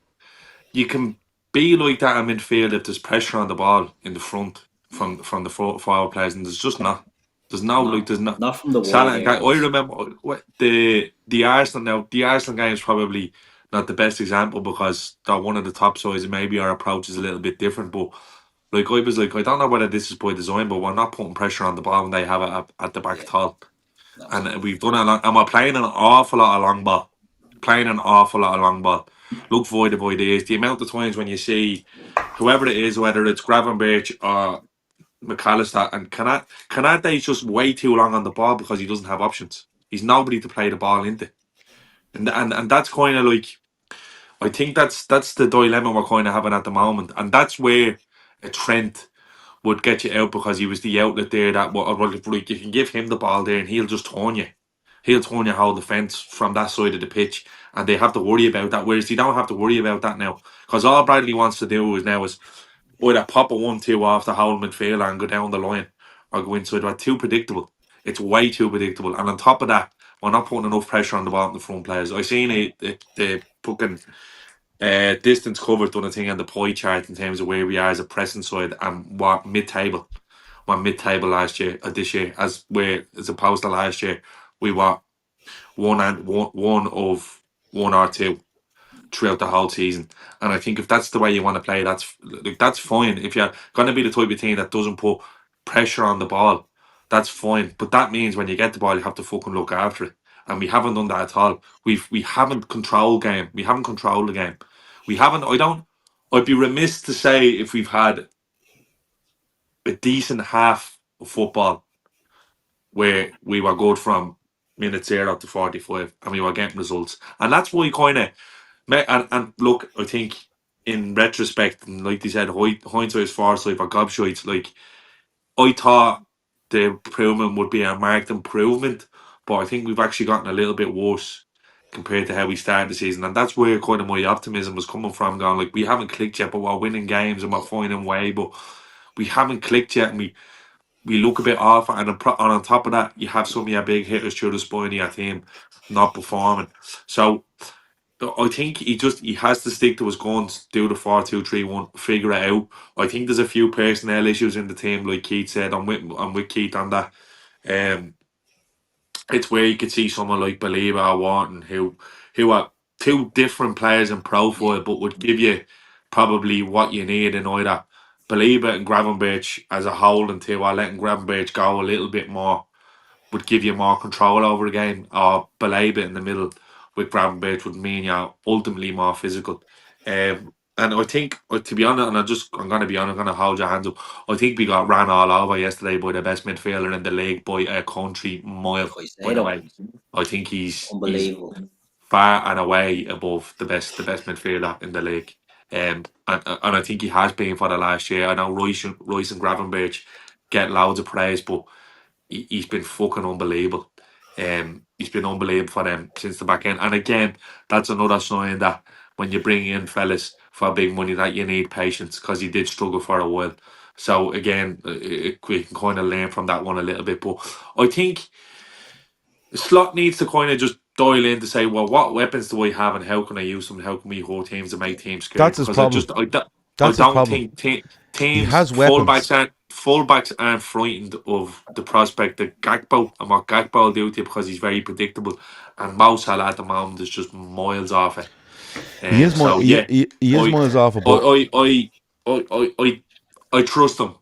You can be like that in midfield if there's pressure on the ball in the front from the forward players, and there's just not. There's not from the Salah. I remember the Arsenal now. The Arsenal game is probably not the best example because they're one of the top sides, and maybe our approach is a little bit different. But like I was like, I don't know whether this is by design, but we're not putting pressure on the ball when they have it at the back at all. And we've done it, and we're playing an awful lot of long ball. Look void of ideas. The amount of times when you see whoever it is, whether it's Gravenberch or McAllister, and Canate's just way too long on the ball because he doesn't have options. He's nobody to play the ball into, and that's kind of like, I think that's the dilemma we're kind of having at the moment, and that's where a Trent would get you out because he was the outlet there that like you can give him the ball there and he'll just turn you. He'll turn your whole defence from that side of the pitch, and they have to worry about that. Whereas they don't have to worry about that now, because all Bradley wants to do is either pop a 1-2 off the whole midfield and go down the line, or go inside. We're too predictable. It's way too predictable. And on top of that, we're not putting enough pressure on the bottom of the front players. I seen the fucking distance covered done a thing on the pie chart in terms of where we are as a pressing side and what mid-table. Last year or this year, as opposed to last year, we were one of one or two throughout the whole season. And I think if that's the way you want to play, that's fine. If you're going to be the type of team that doesn't put pressure on the ball, that's fine. But that means when you get the ball, you have to fucking look after it. And we haven't done that at all. We haven't controlled the game. We haven't controlled the game. We haven't. I'd be remiss to say if we've had a decent half of football where we were good from minute 0 to 45 and we were getting results. And that's why kind of, and look, I think in retrospect, and like they said, hindsight is foresight for gobshites, like I thought the improvement would be a marked improvement, but I think we've actually gotten a little bit worse compared to how we started the season. And that's where kind of my optimism was coming from, going like, we haven't clicked yet, but we're winning games and we're finding way, but we haven't clicked yet, and we look a bit off, and on top of that, you have some of your big hitters through the spine of your team not performing. So I think he has to stick to his guns, do the 4-2-3-1, figure it out. I think there's a few personnel issues in the team, like Keith said. I'm with Keith on that. It's where you could see someone like Believer or Wharton who are two different players in profile, but would give you probably what you need in either Believer and Gravenberch as a whole, and two are letting Gravenberch go a little bit more, would give you more control over the game, or Believer in the middle with Gravenberch would mean you're ultimately more physical. And I think, to be honest, and I'm going to be honest, I'm going to hold your hands up, I think we got ran all over yesterday by the best midfielder in the league by a country mile, by the way. I think he's unbelievable. He's far and away above the best midfielder in the league. And I think he has been for the last year. I know Royce and Gravenberch get loads of praise, but he's been fucking unbelievable. he's been unbelievable for them since the back end. And again, that's another sign that when you bring in fellas for big money, that you need patience, because he did struggle for a while. So again, we can kind of learn from that one a little bit. But I think Slot needs to kind of just dial in to say, well, what weapons do I have and how can I use them? How can we hold teams and make teams scared? That's his Because problem. I That's his don't problem. think He teams has weapons. fullbacks aren't frightened of the prospect that Gakpo and what Gakpo will do to you, because he's very predictable, and Mo Salah at the moment is just miles off it. He is So yeah, he is I miles off a but I I I I I, I trust him.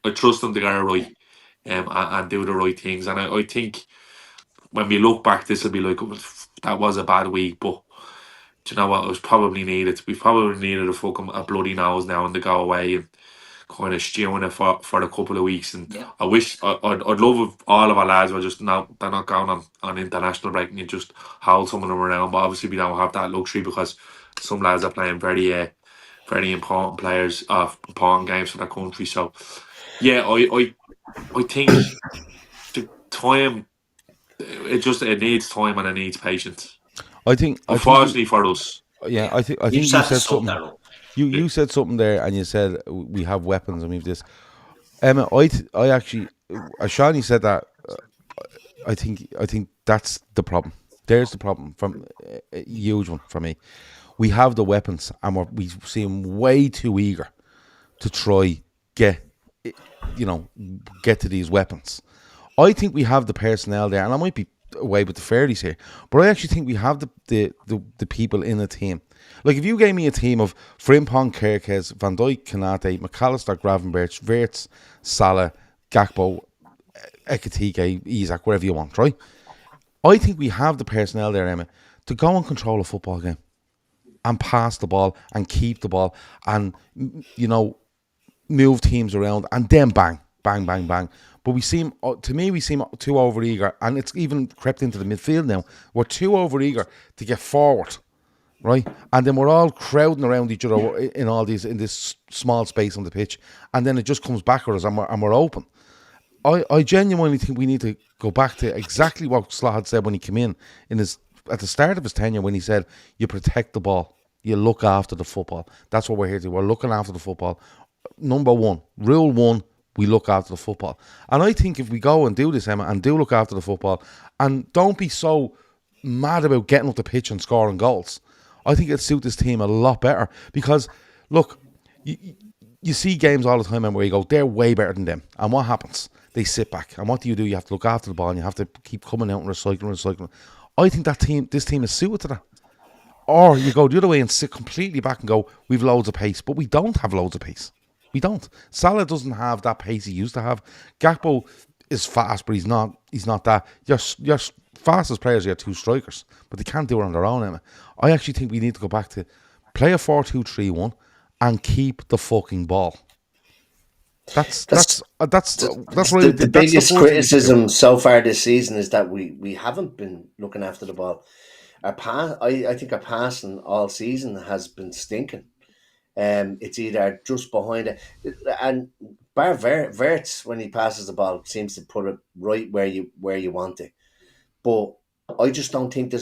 I trust him to get it right, and do the right things. And I think when we look back, this will be like, "Oh, that was a bad week," but do you know what? It was probably needed. We probably needed a bloody nose now and to go away and kind of stew in it for a couple of weeks. And Yeah. I wish I'd love if all of our lads were just now, they're not going on international break and you just hold some of them around. But obviously we don't have that luxury, because some lads are playing very important players of important games for their country. So yeah, I think the time, it needs time and it needs patience. I think Unfortunately for us. yeah, Yeah. I You think just you have to said sum something. that up. You said something there, and you said we have weapons and we have this. Emma, I actually, as Shawnee said that, I think that's the problem. There's the problem from a huge one for me. We have the weapons, and we seem way too eager to try get get to these weapons. I think we have the personnel there, and I might be away with the fairies here, but I actually think we have the people in the team. Like, if you gave me a team of Frimpong, Kerkez, Van Dijk, Kanate, McAllister, Gravenberch, Wirtz, Salah, Gakpo, Ekatike, Isak, wherever you want, right? I think we have the personnel there, Emma, to go and control a football game and pass the ball and keep the ball and, move teams around and then bang, bang, bang, bang. But we seem too overeager, and it's even crept into the midfield now. We're too overeager to get forward, right? And then we're all crowding around each other in this small space on the pitch, and then it just comes back at us, and we're open. I genuinely think we need to go back to exactly what Slot had said when he came in at the start of his tenure, when he said, you protect the ball, you look after the football. That's what we're here to do. We're looking after the football. Number one, rule one, we look after the football. And I think if we go and do this, Emma, and do look after the football, and don't be so mad about getting up the pitch and scoring goals, I think it'll suit this team a lot better. Because, look, you see games all the time, Emma, where you go, they're way better than them. And what happens? They sit back. And what do? You have to look after the ball, and you have to keep coming out and recycling. I think this team is suited to that. Or you go the other way and sit completely back and go, we've loads of pace. But we don't have loads of pace. We don't. Salah doesn't have that pace he used to have. Gakpo is fast, but he's not that. Your fastest players are your two strikers, but they can't do it on their own, Emma. I actually think we need to go back to play a 4-2-3-1 and keep the fucking ball. That's really the biggest criticism so far this season is that we haven't been looking after the ball. I think our passing all season has been stinking. It's either just behind it, and Bar Wirtz, when he passes the ball, seems to put it right where you want it. But I just don't think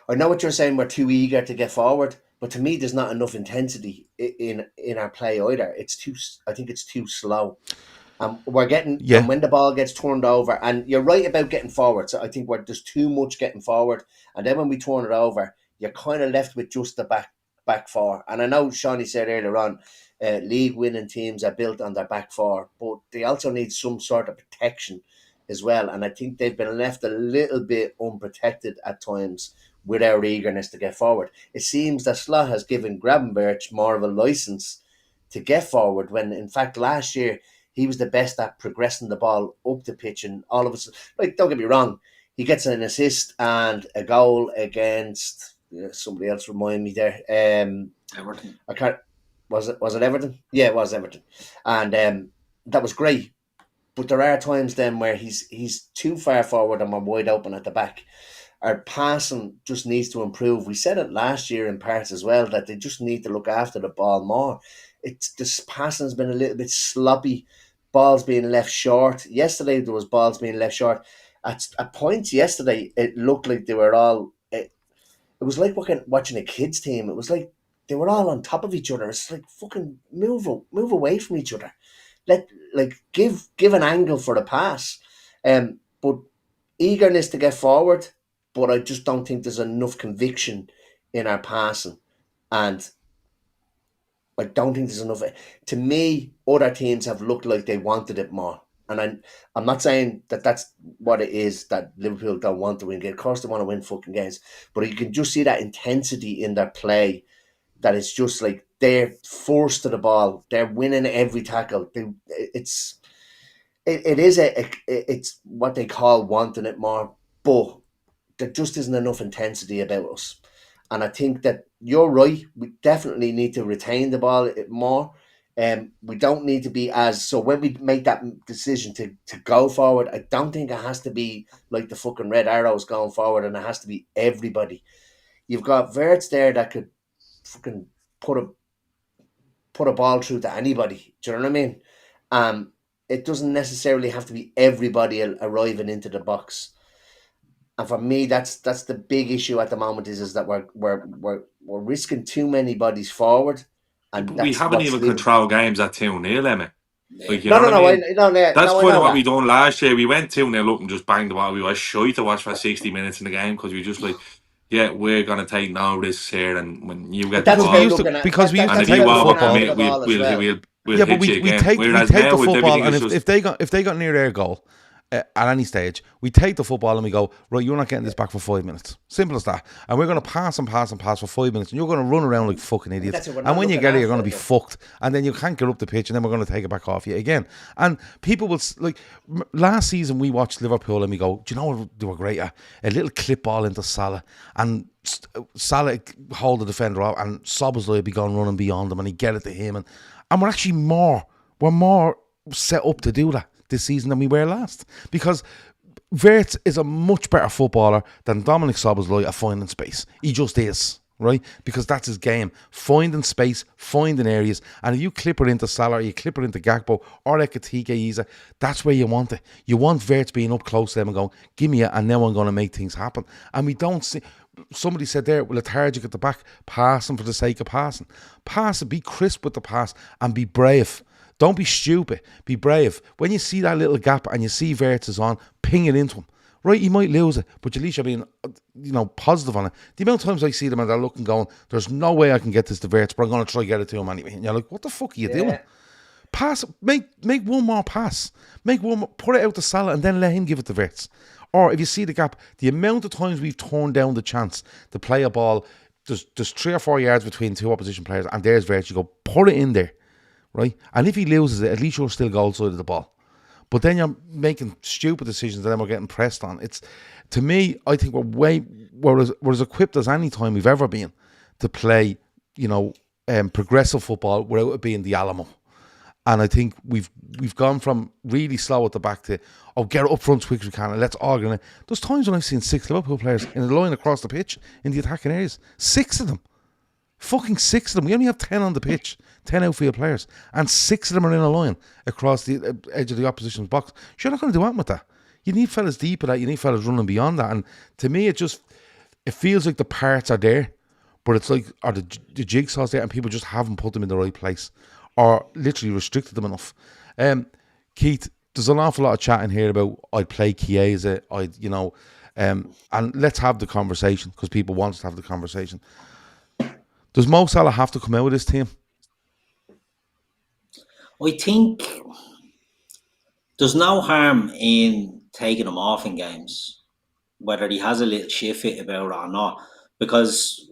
I know what you're saying. We're too eager to get forward, but to me, there's not enough intensity in our play either. I think it's too slow. We're getting, and when the ball gets turned over, and you're right about getting forward. So I think there's too much getting forward, and then when we turn it over, you're kind of left with just the back four. And I know Shawnee said earlier on, league winning teams are built on their back four, but they also need some sort of protection as well. And I think they've been left a little bit unprotected at times with our eagerness to get forward. It seems that Slot has given Gravenberch more of a license to get forward, when in fact last year he was the best at progressing the ball up the pitch, and all of us, like, don't get me wrong, he gets an assist and a goal against somebody else. Remind me there. Everton. I can't. Was it Everton? Yeah, it was Everton, and that was great. But there are times then where he's too far forward and we're wide open at the back. Our passing just needs to improve. We said it last year in parts as well, that they just need to look after the ball more. This passing has been a little bit sloppy. Balls being left short. Yesterday there was balls being left short. at points yesterday, it looked like they were all. It was like watching a kids team. It was like they were all on top of each other. It's like fucking move away from each other. Give an angle for the pass. But eagerness to get forward, but I just don't think there's enough conviction in our passing, and I don't think there's enough. To me, other teams have looked like they wanted it more. And I'm not saying that that's what it is, that Liverpool don't want to win games. Of course they want to win fucking games. But you can just see that intensity in their play, that it's just like they're forced to the ball. They're winning every tackle. It's what they call wanting it more. But there just isn't enough intensity about us. And I think that you're right. We definitely need to retain the ball more. We don't need to be so when we make that decision to go forward, I don't think it has to be like the fucking red arrows going forward, and it has to be everybody. You've got Verts there that could fucking put a ball through to anybody. Do you know what I mean? It doesn't necessarily have to be everybody arriving into the box. And for me, that's the big issue at the moment is that we're risking too many bodies forward. And we haven't even controlled games at 2-0, Emma. Like, you no, know what I mean? That's kind of what that. we done last year. We went 2-0 up and just banged the ball. We were shy to watch for 60 minutes in the game because we just like, yeah, we're gonna take no risks here. And when you get the ball, because we used to and take if you the won't football, commit, we'll yeah, hit but we you again. take Whereas the now with football, everything, and it's if they got near their goal at any stage, we take the football and we go, right, you're not getting this back for 5 minutes. Simple as that. And we're going to pass and pass and pass for 5 minutes, and you're going to run around like fucking idiots. And when you get it, you're going to be fucked. And then you can't get up the pitch, and then we're going to take it back off you again. And people will, like, last season we watched Liverpool and we go, do you know what they were great at? A little clip ball into Salah, and Salah hold the defender out, and Szoboszlai would be going running beyond him, and he'd get it to him. And we're actually more set up to do that this season than we were last, because Wirtz is a much better footballer than Dominic Szoboszlai at finding space. He just is, right? Because that's his game. Finding space, finding areas. And if you clip it into Salah, or you clip it into Gakpo, or Ekitike, that's where you want it. You want Wirtz being up close to them and going, give me it, and now I'm going to make things happen. And we don't see... Somebody said there, lethargic at the back, passing for the sake of passing. Pass it, be crisp with the pass, and be brave. Don't be stupid. Be brave. When you see that little gap and you see Wirtz is on, ping it into him. Right, you might lose it, but at least you're being, positive on it. The amount of times I see them and they're looking, going, there's no way I can get this to Wirtz, but I'm going to try to get it to him anyway. And you're like, what the fuck are you doing? Pass, make one more pass. Make one more, put it out to Salah and then let him give it to Wirtz. Or if you see the gap, the amount of times we've torn down the chance to play a ball, there's 3 or 4 yards between two opposition players, and there's Wirtz, you go, put it in there. Right, and if he loses it, at least you're still goal side of the ball. But then you're making stupid decisions, and then we're getting pressed on. It's, to me, I think we're as equipped as any time we've ever been to play, progressive football without it being the Alamo. And I think we've gone from really slow at the back to, get it up front as quick as we can, and let's organise. There's times when I've seen 6 Liverpool players in a line across the pitch in the attacking areas. 6 of them. Fucking 6 of them. We only have 10 on the pitch, 10 outfield players, and 6 of them are in a line across the edge of the opposition's box. You're not going to do anything with that. You need fellas deep at that. You need fellas running beyond that. And to me, it feels like the parts are there, but it's like, are the jigsaw's there, and people just haven't put them in the right place, or literally restricted them enough. Keith, there's an awful lot of chatting here about I'd play Chiesa, and let's have the conversation, because people want us to have the conversation. Does Mo Salah have to come out of this team? I think there's no harm in taking him off in games, whether he has a little shit fit about it or not, because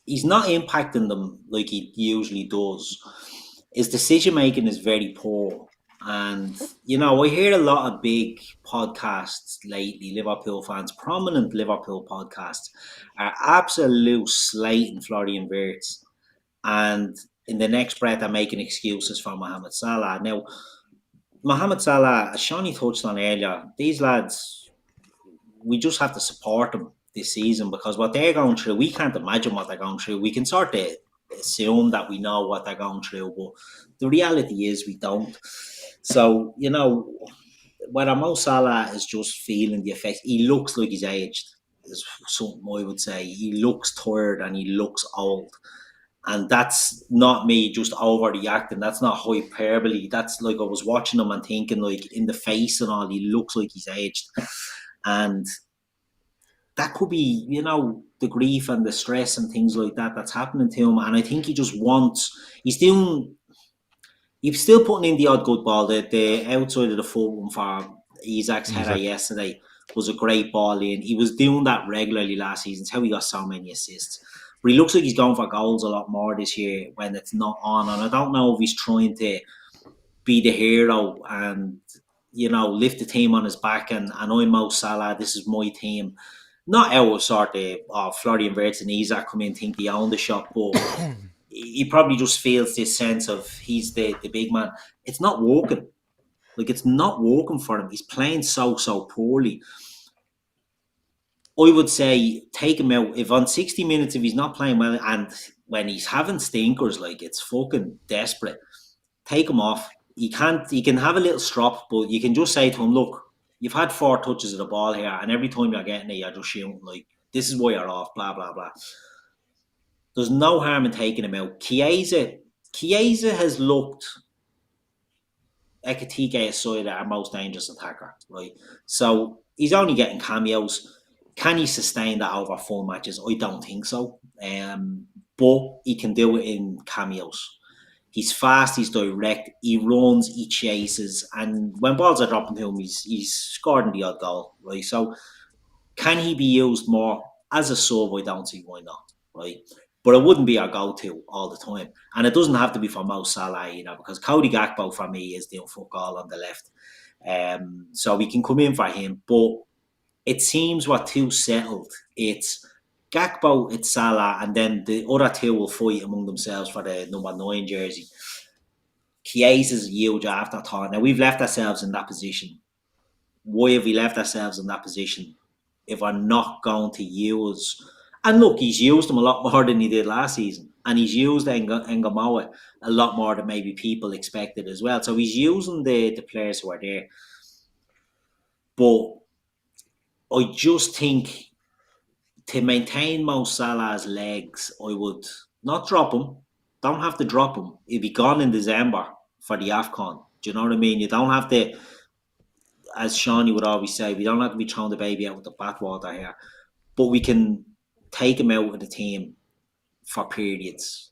he's not impacting them like he usually does. His decision making is very poor. And, I hear a lot of big podcasts lately, Liverpool fans, prominent Liverpool podcasts, are absolute slating Florian Wirtz. And in the next breath, they're making excuses for Mohamed Salah. Now, Mohamed Salah, as Shawnee touched on earlier, these lads, we just have to support them this season, because what they're going through, we can't imagine what they're going through. We can sort of assume that we know what they're going through, but the reality is we don't. So, whether Mo Salah is just feeling the effect. He looks like he's aged, is something I would say. He looks tired and he looks old. And that's not me just overreacting. That's not hyperbole. That's like I was watching him and thinking, like, in the face and all, he looks like he's aged. And that could be, the grief and the stress and things like that that's happening to him. And I think he just wants, he's still putting in the odd good ball. The outside of the foot one for Isak's header yesterday was a great ball in. He was doing that regularly last season. It's how he got so many assists. But he looks like he's going for goals a lot more this year when it's not on. And I don't know if he's trying to be the hero and, lift the team on his back. And I'm Mo Salah, this is my team. Not out of sort of Florian Wirtz and Isak come in and think they own the shop, but he probably just feels this sense of he's the big man. It's not working. Like, it's not working for him. He's playing so poorly. I would say take him out. If on 60 minutes, if he's not playing well, and when he's having stinkers, like, it's fucking desperate, take him off. He can have a little strop, but you can just say to him, look, you've had 4 touches of the ball here, and every time you're getting it, you're just shooting. Like, this is why you're off, blah, blah, blah. There's no harm in taking him out. Chiesa has looked Ekitike aside our most dangerous attacker, right? So he's only getting cameos. Can he sustain that over full matches? I don't think so. But he can do it in cameos. He's fast, he's direct, he runs, he chases, and when balls are dropping to him, he's scoring the odd goal, right? So can he be used more as a sub? I don't see why not, right? But it wouldn't be our go-to all the time. And it doesn't have to be for Mo Salah, because Cody Gakpo for me is doing fuck all on the left. So we can come in for him. But it seems we're too settled. It's Gakpo, it's Salah, and then the other 2 will fight among themselves for the number 9 jersey. Chiesa's a huge afterthought. Now, we've left ourselves in that position. Why have we left ourselves in that position if we're not going to use... And look, he's used him a lot more than he did last season. And he's used Ngamoa a lot more than maybe people expected as well. So he's using the players who are there. But I just think to maintain Mo Salah's legs, I would not drop him. Don't have to drop him. He'll be gone in December for the AFCON. Do you know what I mean? You don't have to, as Shawnee would always say, we don't have to be throwing the baby out with the bathwater here. But we can take him out of the team for periods,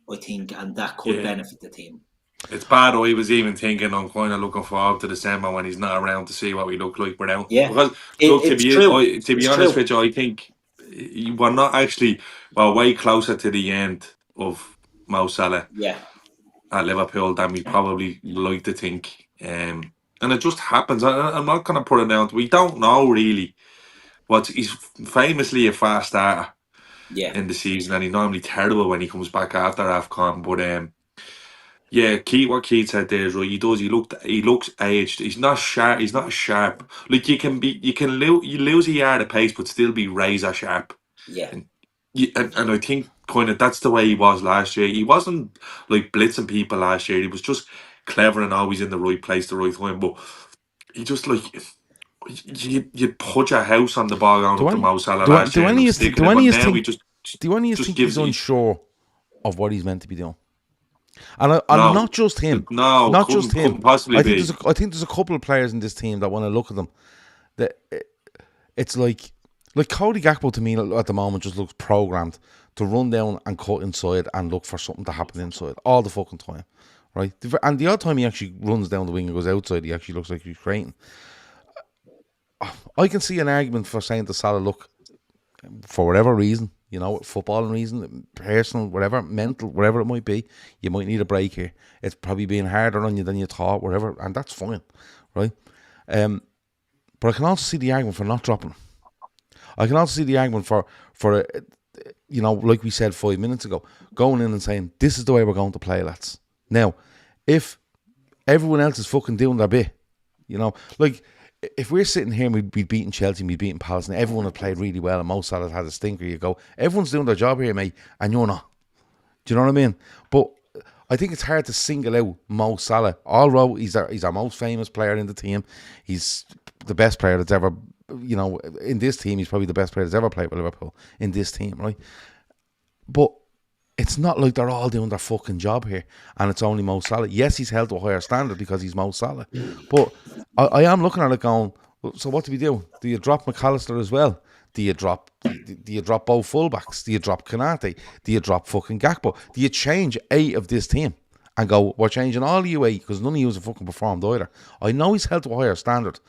I think, and that could benefit the team. It's bad. I was even thinking I'm kind of looking forward to December when he's not around to see what we look like without. Yeah, because look, to be honest with you, I think we're not actually. We're way closer to the end of Mo Salah at Liverpool than we probably like to think. And it just happens. I'm not going to put it down. We don't know really. He's famously a fast starter in the season, and he's normally terrible when he comes back after AFCON. But what Keith said there is right. He does. He looks aged. He's not sharp. He's not sharp. Like you lose a yard of pace, but still be razor sharp. Yeah. And I think kind of that's the way he was last year. He wasn't like blitzing people last year. He was just clever and always in the right place, the right time. But he just like. You'd put your house on the ball going up to Mo Salah last year. Do any of think he's unsure of what he's meant to be doing? And not just him. No, not just him. Possibly I think there's a couple of players in this team that when I look at them, that it's like Cody Gakpo to me at the moment just looks programmed to run down and cut inside and look for something to happen inside all the fucking time, right? And the odd time he actually runs down the wing and goes outside, he actually looks like he's creating. I can see an argument for saying to Salah, look, for whatever reason, footballing reason, personal, whatever, mental, whatever it might be, you might need a break here. It's probably been harder on you than you thought, whatever, and that's fine, right? But I can also see the argument for not dropping him. I can also see the argument for like we said 5 minutes ago, going in and saying, this is the way we're going to play, lads. Now, if everyone else is fucking doing their bit, like... If we're sitting here and we'd be beating Chelsea and we'd beating Palace and everyone had played really well and Mo Salah had a stinker, you go, everyone's doing their job here, mate, and you're not. Do you know what I mean? But I think it's hard to single out Mo Salah. Although he's our most famous player in the team, he's the best player that's ever, in this team. He's probably the best player that's ever played with Liverpool in this team, right? But it's not like they're all doing their fucking job here, and it's only Mo Salah. Yes, he's held to a higher standard because he's Mo Salah, but I am looking at it going, so what do we do? Do you drop McAllister as well? Do you drop both fullbacks? Do you drop Kanate? Do you drop fucking Gakpo? Do you change 8 of this team and go, we're changing all of you 8 because none of you have fucking performed either? I know he's held to a higher standard,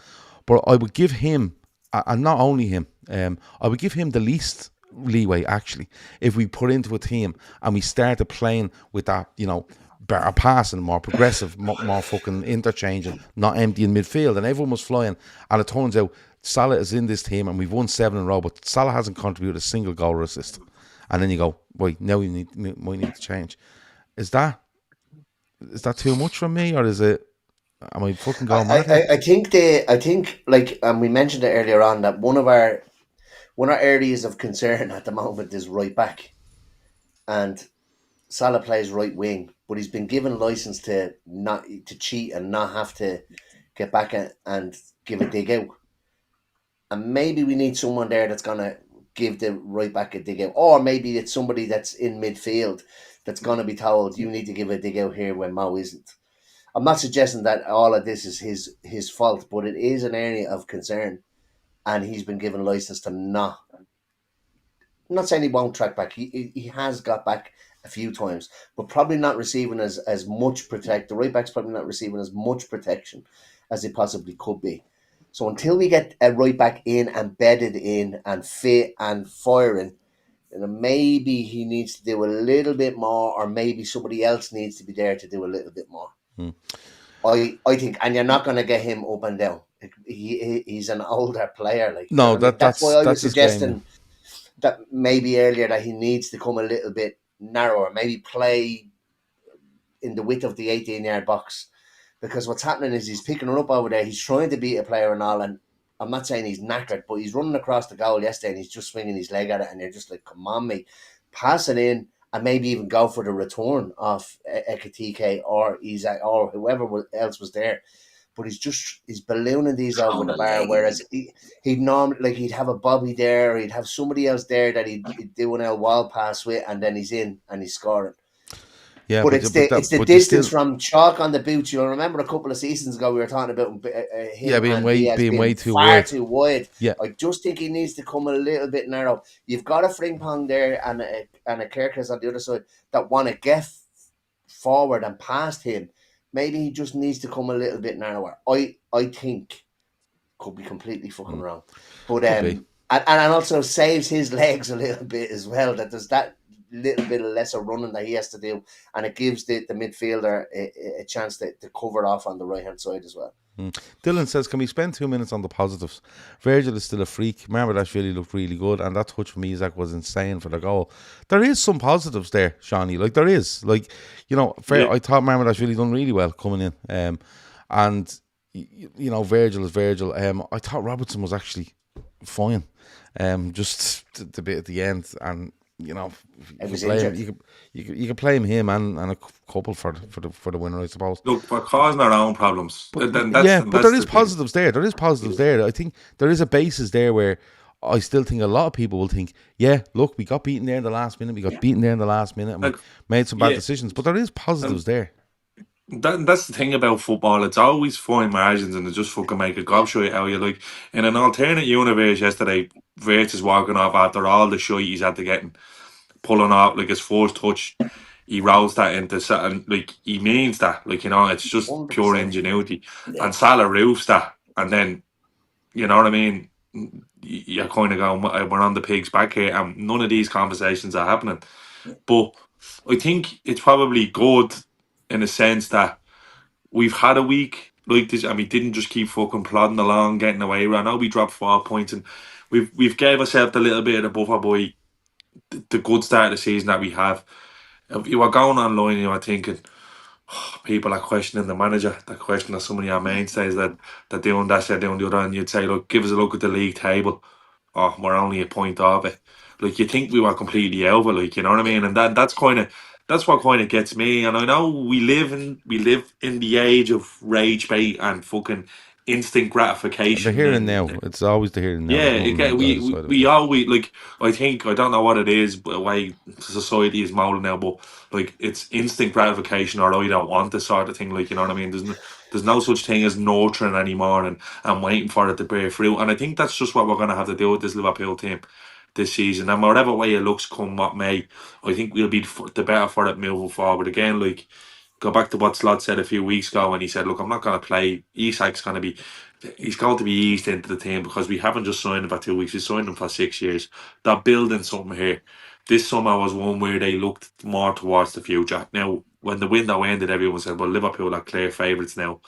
but I would give him, and not only him, I would give him the least leeway actually if we put into a team and we started playing with that, better passing, more progressive, more fucking interchanging, not empty in midfield, and everyone was flying. And it turns out Salah is in this team and we've won 7 in a row, but Salah hasn't contributed a single goal or assist. And then you go, wait, now we need to change. Is that too much for me, or is it? Am I fucking going mad? I think like we mentioned it earlier on that one of our areas of concern at the moment is right back, and Salah plays right wing, but he's been given license to cheat and not have to get back and give a dig out. And maybe we need someone there that's gonna give the right back a dig out, or maybe it's somebody that's in midfield that's gonna be told you need to give a dig out here when Mo isn't. I'm not suggesting that all of this is his fault, but it is an area of concern, and he's been given license to not. I'm not saying he won't track back. He has got back a few times, but probably not receiving as much protect. The right back's probably not receiving as much protection as it possibly could be. So until we get a right back in and bedded in and fit and firing, maybe he needs to do a little bit more, or maybe somebody else needs to be there to do a little bit more. I think, and you're not going to get him up and down. He's an older player. That's why I was suggesting that maybe earlier that he needs to come a little bit narrower, maybe play in the width of the 18-yard box, because what's happening is he's picking her up over there. He's trying to beat a player and all, and I'm not saying he's knackered, but he's running across the goal yesterday and he's just swinging his leg at it, and you're just like, come on, mate, pass it in and maybe even go for the return of Ekatike or Isaac or whoever else was there. But he's ballooning these over the bar, whereas he'd normally, he'd have a Bobby there, or he'd have somebody else there that he'd do an L wall pass with, and then he's in and he's scoring. Yeah, but it's the distance from chalk on the boots. You'll remember a couple of seasons ago we were talking about him being way too wide. Yeah, I just think he needs to come a little bit narrow. You've got a Frimpong there and a Kirkus on the other side that want to get forward and past him. Maybe he just needs to come a little bit narrower. I think could be completely fucking wrong, but and also saves his legs a little bit as well. That there's that little bit of lesser running that he has to do, and it gives the midfielder a chance to cover off on the right hand side as well. Dylan says, can we spend 2 minutes on the positives? Virgil is still a freak. Marmadash looked really good, and that touch from Isaac was insane for the goal. There is some positives there, Shawnee. Like, there is. Like, I thought Marmadash done really well coming in. And, Virgil is Virgil. I thought Robertson was actually fine. Just the bit at the end, and you could play him and a couple for the winner, I suppose. Look, we're causing our own problems. But there is positives there. There is positives there. I think there is a basis there where I still think a lot of people will think, yeah, look, we got beaten there in the last minute. And we made some bad decisions. But there is positives there. That's the thing about football. It's always fine margins, and they just fucking make a gobshite out of you. Like, in an alternate universe yesterday, Virtus is walking off after all the shite he's had to get, pulling off like his first touch. He rolls that into something, like, he means that. Like, it's just 100%. Pure ingenuity. Yeah. And Salah roofs that, and then, you know what I mean? You're kind of going, we're on the pig's back here, and none of these conversations are happening. But I think it's probably good in a sense that we've had a week like this, and we didn't just keep fucking plodding along, getting away. I know we dropped 4 points, and we've gave ourselves a little bit of a buffer by the good start of the season that we have. If you were going online, you were thinking, people are questioning the manager, they're questioning some of your mainstays that doing that, they're doing the other, and you'd say, look, give us a look at the league table. oh, we're only a point off it. Like, you think we were completely over, like, you know what I mean? And that's what kind of gets me. And I know we live in the age of rage bait and fucking instant The gratification, here and and now. It's always the here and now. yeah, There's nothing again, on the other side of it. we always like. I don't know what it is, but the way society is molded now, but like it's instant gratification, or I don't want this sort of thing. Like, you know what I mean? There's no such thing as nurturing anymore, and waiting for it to bear fruit. And I think that's just what we're gonna have to do with this Liverpool team this season. And whatever way it looks, come what may, I think we'll be the better for it moving forward. Again, like, go back to what Slot said a few weeks ago when he said, "Look, I'm not going to play. Isak's going to be, he's going to be eased into the team because we haven't just signed him for 2 weeks. We signed him for 6 years. They're building something here." This summer was one where they looked more towards the future. Now, when the window ended, everyone said, "Well, Liverpool are clear favourites now."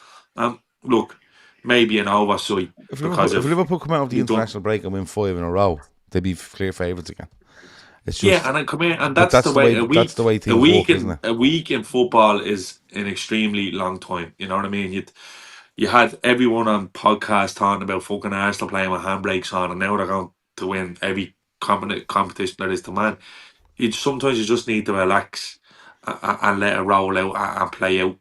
Look, maybe an oversight because If of Liverpool come out of the we've done. international break and win 5 in a row, they'd be clear favourites again. It's Yeah, just, and I come in, and but that's the way that's the way things work, isn't it? a week in football is an extremely long time. You know what I mean? You had everyone on podcast talking about fucking Arsenal playing with handbrakes on, and now they're going to win every competition there is to man. Sometimes you just need to relax and let it roll out and play out.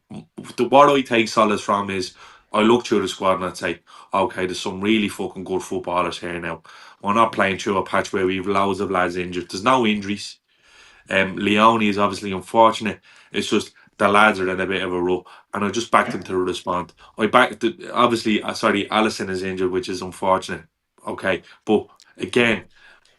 What I take solace from is I look through the squad and I say, okay, there's some really fucking good footballers here now. We're not playing through a patch where we've loads of lads injured. There's no injuries. Leone is obviously unfortunate. It's just the lads are in a bit of a rut, and I just backed him to respond. Obviously, sorry, Allison is injured, which is unfortunate. Okay, but again,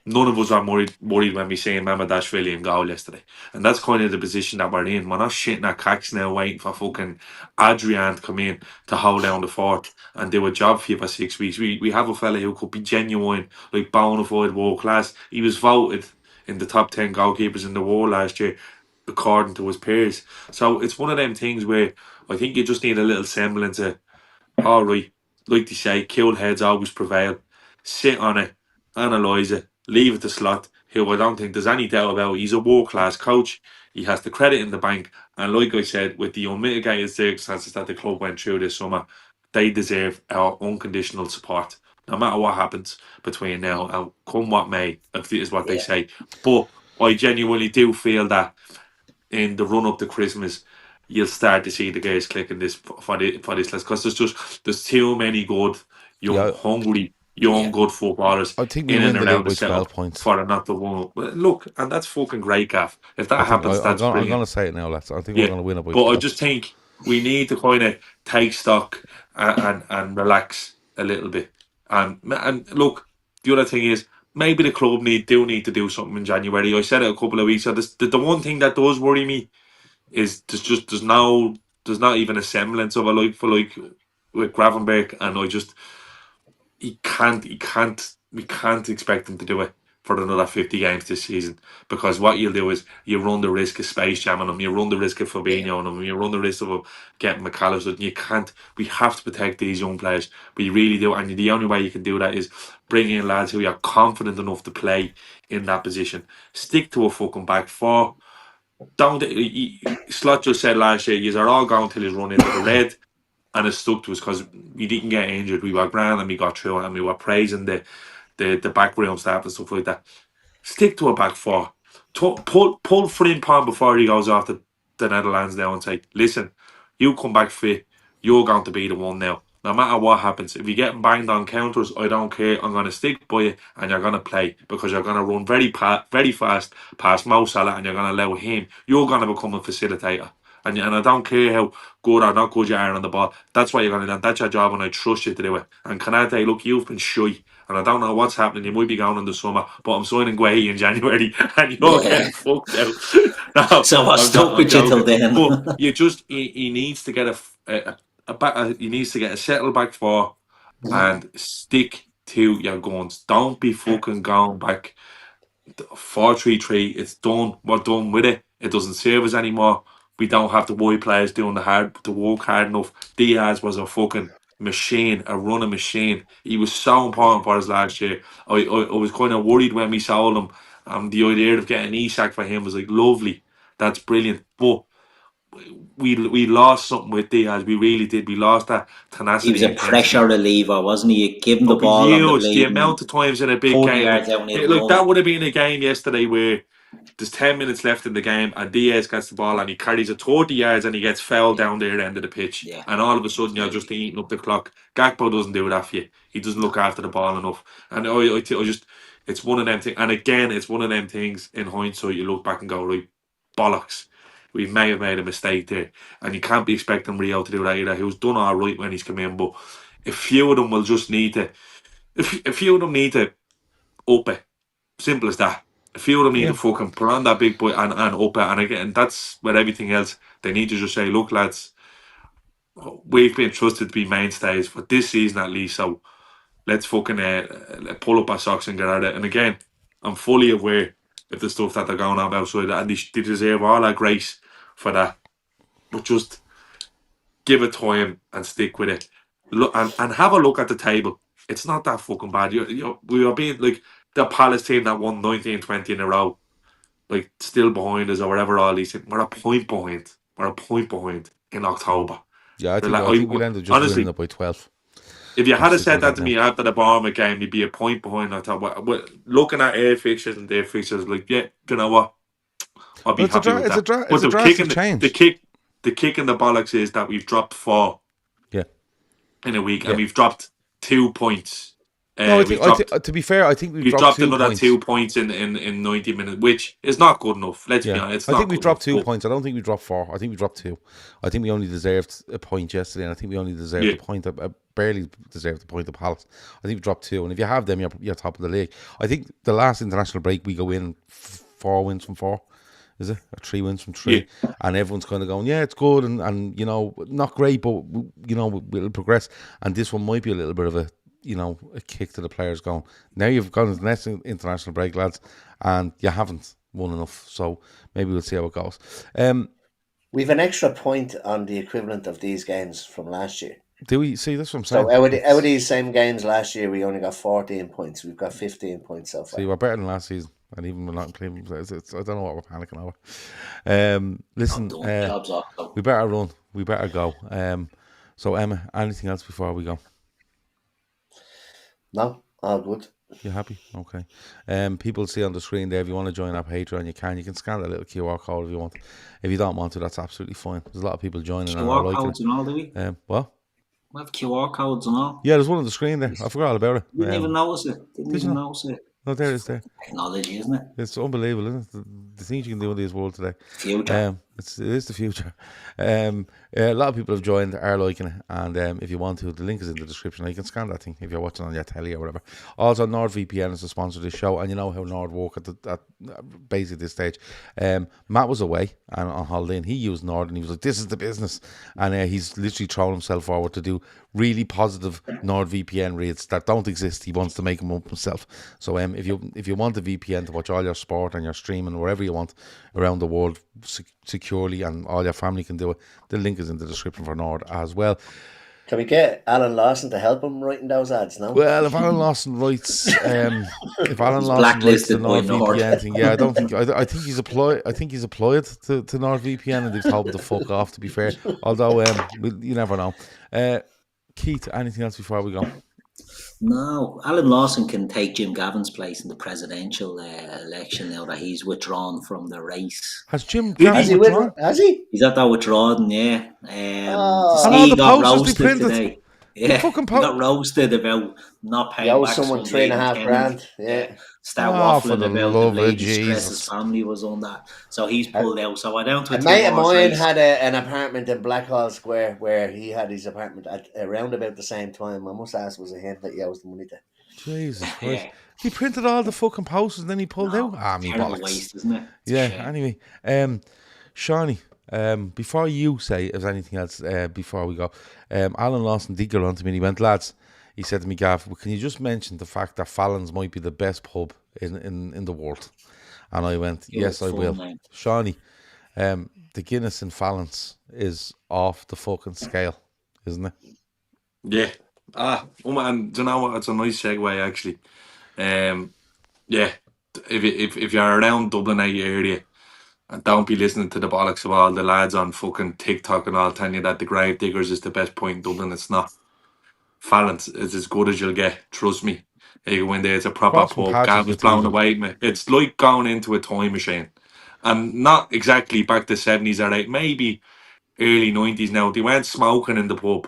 none of us are worried when we see Mamadashvili in goal yesterday. And that's kind of the position that we're in. We're not shitting our cacks now waiting for fucking Adrian to come in to hold down the fort and do a job for you for 6 weeks. We have a fella who could be genuine, like bona fide world class. He was voted in the top 10 goalkeepers in the world last year, according to his peers. So it's one of them things where I think you just need a little semblance of, all right, like they say, cool heads always prevail. Sit on it, analyse it, leave it to Slot, who I don't think there's any doubt about. He's a world-class coach. He has the credit in the bank. And like I said, with the unmitigated circumstances that the club went through this summer, they deserve our unconditional support, no matter what happens between now and come what may, is what they Yeah. say. But I genuinely do feel that in the run-up to Christmas, you'll start to see the guys clicking this for this list, because there's too many good, Yeah, hungry, Yeah. good footballers I think we in win and the league around the by 12 setup points. for it not to win. But look, and that's fucking great, Gaff. If that I think happens, that's I'm brilliant. gonna say it now, lads. I think we're Yeah, gonna win it by but I 12. just think we need to kind of take stock and relax a little bit. And look, the other thing is maybe the club do need to do something in January. I said it a couple of weeks ago. The one thing that does worry me is there's not even a semblance of a like for like with Gravenberg, and we can't expect him to do it for another 50 games this season, because what you'll do is you run the risk of space jamming him, you run the risk of Yeah. Fabinho on him, you run the risk of getting McAllister, and we have to protect these young players. We really do, and the only way you can do that is bring in lads who are confident enough to play in that position. Stick to a fucking back four. Don't Slot just said last year, you are all going till he's run into the red, and it stuck to us because we didn't get injured. We were grand and we got through it, and we were praising the backroom staff and stuff like that. Stick to a back four. Pull Frimpong before he goes off the Netherlands now and say, listen, you come back fit, you're going to be the one now. No matter what happens, if you get banged on counters, I don't care. I'm going to stick by you, and you're going to play, because you're going to run very fast past Mo Salah, and you're going to allow him. You're going to become a facilitator. And I don't care how good or not good you are on the ball. That's what you're going to do. That's your job, and I trust you to do it. And Kanate, look, you've been shy, and I don't know what's happening. You might be going in the summer, but I'm signing Guehi in January, and you're Yeah. getting fucked out. No, So I stuck with you till then. But he needs to get he needs to get a settled back four and stick to your guns. Don't be fucking going back 4-3-3. It's done. We're done with it. It doesn't serve us anymore. We don't have to worry players doing the work hard enough. Diaz was a fucking machine, a running machine. He was so important for us last year. I was kind of worried when we sold him. The idea of getting Isak for him was like lovely. That's brilliant. But we lost something with Diaz. We really did. We lost that tenacity. He was a intensity. pressure reliever, wasn't he? You give him the But ball on the huge. The bleeding amount of times in a big 40 game, yards out in like that run. would have been a game yesterday where there's 10 minutes left in the game and Diaz gets the ball and he carries it 30 yards and he gets fouled down there at the end of the pitch. Yeah. And all of a sudden you're just eating up the clock. Gakpo doesn't do that for you. He doesn't look after the ball enough. And I just, it's one of them things. And again, it's one of them things in hindsight you look back and go, right, bollocks. We may have made a mistake there. And you can't be expecting Rio to do that either. He was done all right when he's come in. But a few of them will just need to, a few of them need to up it. Simple as that. A few of them need to fucking put on that big boy and up it. And again, that's where everything else, they need to just say, look, lads, we've been trusted to be mainstays for this season at least. So let's fucking pull up our socks and get at it. And again, I'm fully aware of the stuff that they're going on outside that, and they deserve all our grace for that. But just give it time and stick with it. Look and have a look at the table. It's not that fucking bad. We are being like the Palace team that won 19-20 in a row, like still behind us or whatever. All these things. We're a point behind. We're a point behind in October. Yeah, I think we'll end up just honestly, winning it by 12. If you had said that to me after the Bournemouth game, you'd be a point behind. I thought, well, looking at air fixtures and their fixtures, like, yeah, you know what? I'll be happy with that. It's a drastic change. The kick in the bollocks is that we've dropped 4 in a week, and we've dropped 2 points. No, to be fair, I think we've dropped another points. 2 points in 90 minutes, which is not good enough. Let's be honest. I think we've dropped 2 points. I don't think we dropped 4. I think we dropped 2. I think we only deserved a point yesterday, and I think we only deserved a point. Barely deserved a point of Palace. I think we dropped 2, and if you have them, you're top of the league. I think the last international break we go in 4 wins from 4. Is it? Or 3 wins from 3. Yeah. And everyone's kind of going, yeah, it's good, and you know, not great, but you know, we'll progress. And this one might be a little bit of a, you know, a kick to the players going, now you've gone to the next international break, lads, and you haven't won enough. So maybe we'll see how it goes. We've an extra point on the equivalent of these games from last year. Do we? See, that's what I'm saying. So out of these same games last year, we only got 14 points. We've got 15 points so far. See, we're better than last season. And even we're not playing, I don't know what we're panicking over. Listen, we better run. We better go. So, Emma, anything else before we go? No, all good. You happy? Okay. People see on the screen there, if you want to join our Patreon, you can. You can scan that little QR code if you want. If you don't want to, that's absolutely fine. There's a lot of people joining. QR codes and all, do we? What? We have QR codes and all. Yeah, there's one on the screen there. I forgot all about it. Didn't even notice it. Didn't even notice it. No, there it is there. Technology, isn't it? It's unbelievable, isn't it? The things you can do in this world today. Future. It is the future. A lot of people have joined, are liking it, and if you want to, the link is in the description. You can scan that thing if you're watching on your telly or whatever. Also, NordVPN is the sponsor of this show, and you know how Nord work at basically this stage. Matt was away and on holiday, and he used Nord, and he was like, "This is the business," and he's literally thrown himself forward to do really positive NordVPN rates that don't exist. He wants to make them up himself. So if you want a VPN to watch all your sport and your streaming wherever you want around the world securely, and all your family can do it, the link is in the description for Nord as well. Can we get Alan Lawson to help him writing those ads now? Well, if Alan Lawson writes, the NordVPN thing, yeah, I think he's applied. I think he's applied to NordVPN, and they've told him to fuck off. To be fair, although you never know. Keith, anything else before we go? No, Alan Lawson can take Jim Gavin's place in the presidential election now that he's withdrawn from the race. Has Jim Gavin withdrawn? Has he? He's at that withdrawn, yeah. And all the posters they printed today. Yeah, he got roasted about not paying back someone $3,500. Yeah. Start waffling about the lady stress his family was on that. So he's pulled out. So I don't. A mate of mine had an apartment in Blackhall Square where he had his apartment at around about the same time. I must ask, was it him that he owes the money to? Jesus Christ. He printed all the fucking posters and then he pulled out. Me bollocks. Waste, isn't it? Anyway, Shawnee, before you say if there's anything else before we go, Alan Lawson did get on to me and he went, lads, he said to me, Gav, can you just mention the fact that Fallon's might be the best pub in the world? And I went, yes, I will. Shawnee, the Guinness in Fallon's is off the fucking scale, isn't it? Yeah. And do you know what? It's a nice segue, actually. Yeah. If you're around Dublin area And don't be listening to the bollocks of all the lads on fucking TikTok and all telling you that the Grave Diggers is the best point in Dublin. It's not. Fallon's is as good as you'll get. Trust me. You go in there, it's a proper Crossman pub. patches Gav was with blown even. away, mate. It's like going into a time machine. And not exactly back to 70s or 8, maybe early 90s now. They weren't smoking in the pub.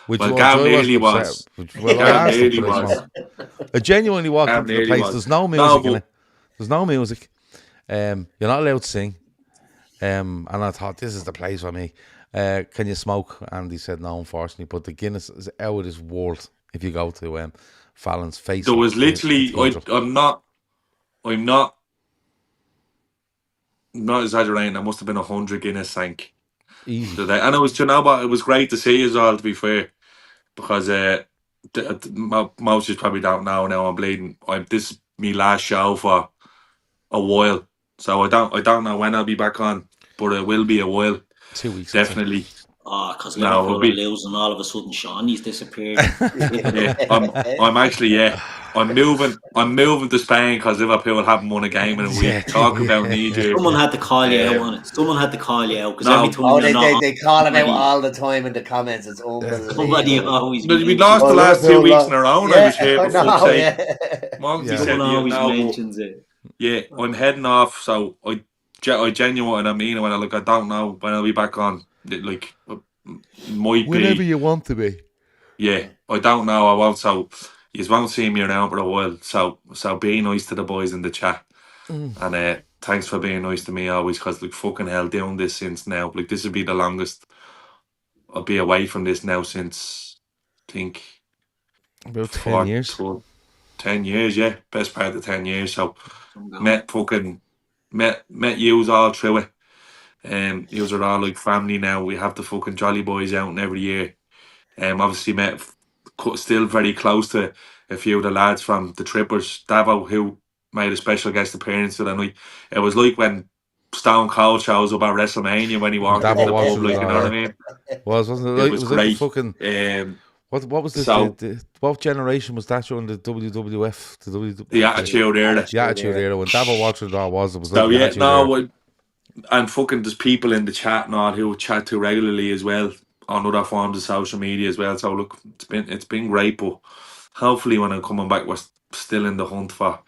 Which Well, was, Gav I nearly wasn't upset. was. Well, I Gav asked him nearly for this was. one. I genuinely walked Gav into the nearly place. was. There's no No, music in but it. There's no music. You're not allowed to sing. And I thought, this is the place for me. Can you smoke? And he said, no, unfortunately. But the Guinness is out of this world if you go to Fallon's face. there was literally, I'm not exaggerating. There must have been 100 Guinness sank Easy. today. And it was, you know what, it was great to see as well, to be fair. Because most is probably don't know now. I'm bleeding. This is my last show for a while, so I don't know when I'll be back on, but it will be a while. 2 weeks. Definitely. Because No, it'll Liverpool are be- losing, all of a sudden Shawnee's disappeared. Yeah, I'm actually I'm moving to Spain because Liverpool haven't won a game in a week. Yeah. Talk about knee jerk. Someone had to call you out Yeah. on it. Someone had to call you out because No. every time Oh, you're not they call him out somebody- all the time in the comments. It's unbelievable. somebody always We mentions lost the Well, last 2 Liverpool weeks lost. in a row. And Yeah, I was here I for fuck's know, sake. yeah. Monty Yeah. said, Someone "You always know, but- mentions it. yeah, I'm heading off, so I genuinely, and I mean it when I don't know when I'll be back on. Like, might Whenever be. you want to be. Yeah, I don't know. I won't. So you won't see me around for a while. So be nice to the boys in the chat, and thanks for being nice to me always. Because like fucking hell, doing this since now. Like this will be the longest I'll be away from this now since I think About 10 years. 10 years. Yeah, best part of 10 years. So Somehow. met yous all through it. Yous are all like family now. We have the fucking Jolly Boys out every year. Obviously still very close to a few of the lads from the Trippers. Davo, who made a special guest appearance the other night. It was like when Stone Cold shows up at WrestleMania when he walked Davo into the watched pub, it, like, you know what I mean? Wasn't it? It Like, was like the great. fucking... What was this? So- What generation was that during the WWF? The Attitude Era. The Attitude Era. When Davo watched it, it was like So the yeah, Attitude Era. and fucking there's people in the chat and all who chat to regularly as well on other forms of social media as well. So look, it's been great, but hopefully when I'm coming back, we're still in the hunt for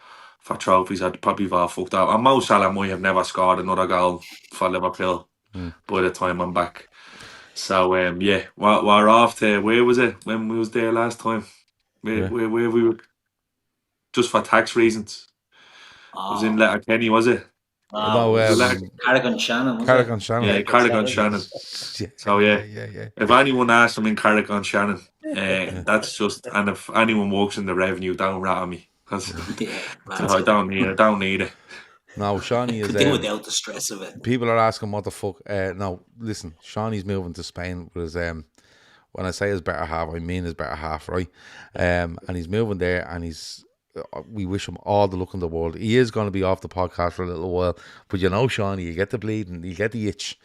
trophies. I'd probably have fucked up. And Mo Salah might have never scored another goal for Liverpool by the time I'm back. So yeah, we're off to, where was it when we was there last time? Where we were, just for tax reasons. It was in Letterkenny, was it? No, Carrigan Shannon, was Carrigan it? Shannon. Yeah, Carrigan Shannon. So yeah. If anyone asks I'm in Carrigan Shannon, that's just, and if anyone works in the revenue, don't rat at me because Yeah, I don't need it. No, Shawnee is... could do without the stress of it. People are asking what the fuck. No, listen, Shawnee's moving to Spain with his when I say his better half, I mean his better half, right? And he's moving there, and we wish him all the luck in the world. He is going to be off the podcast for a little while, but you know, Shawnee, you get the bleeding, you get the itch,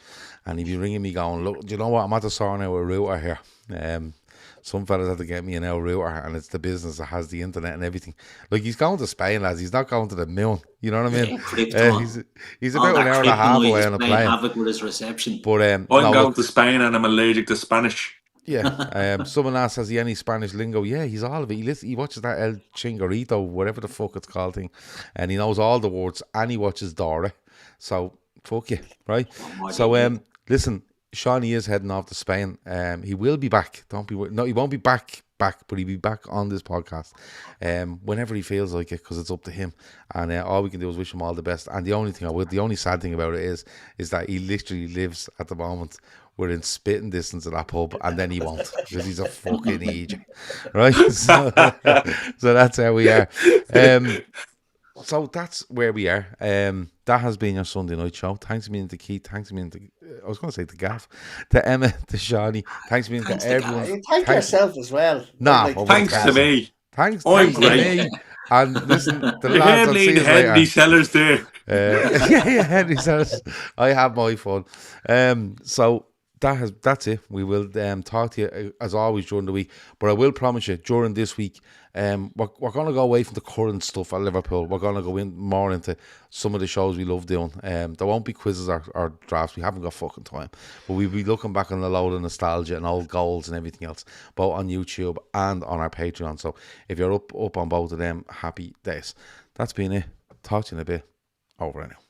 and if you're ringing me going, look, do you know what? I'm at the sorting out a router here. Some fellas have to get me an L router, and it's the business that has the internet and everything. Like, he's going to Spain, lads. He's not going to the moon. You know what I mean? He's about an hour and a half away on a plane. Havoc with his reception. But I'm going to Spain and I'm allergic to Spanish. Yeah. Someone asked, has he any Spanish lingo? Yeah, he's all of it. He watches that El Chingarito, whatever the fuck it's called thing, and he knows all the words, and he watches Dora. So fuck you, right? Listen, Shawnee is heading off to Spain. He will be back. Don't be worried. No, he won't be back, but he'll be back on this podcast whenever he feels like it, because it's up to him. And all we can do is wish him all the best. And the only sad thing about it is that he literally lives at the moment within spitting distance of that pub, and then he won't, because he's a fucking idiot, right? So that's how we are. So that's where we are. That has been your Sunday night show. Thanks to me and to Keith. Thanks to me and to, I was going to say to Gav, to Emma, to Shawnee. Thanks to me and to everyone. Thank yourself as well. Nah, thanks to me. Thanks I'm to great. me. And listen, the You lads, heard I'll me see in you later. Henry Sellers there. Yeah, Henry Sellers. I have my fun. So That's it. We will talk to you as always during the week. But I will promise you, during this week, we're going to go away from the current stuff at Liverpool. We're going to go in more into some of the shows we love doing. There won't be quizzes or drafts. We haven't got fucking time. But we'll be looking back on a load of nostalgia and old goals and everything else, both on YouTube and on our Patreon. So if you're up on both of them, happy days. That's been it. Talk to you in a bit. Over and out.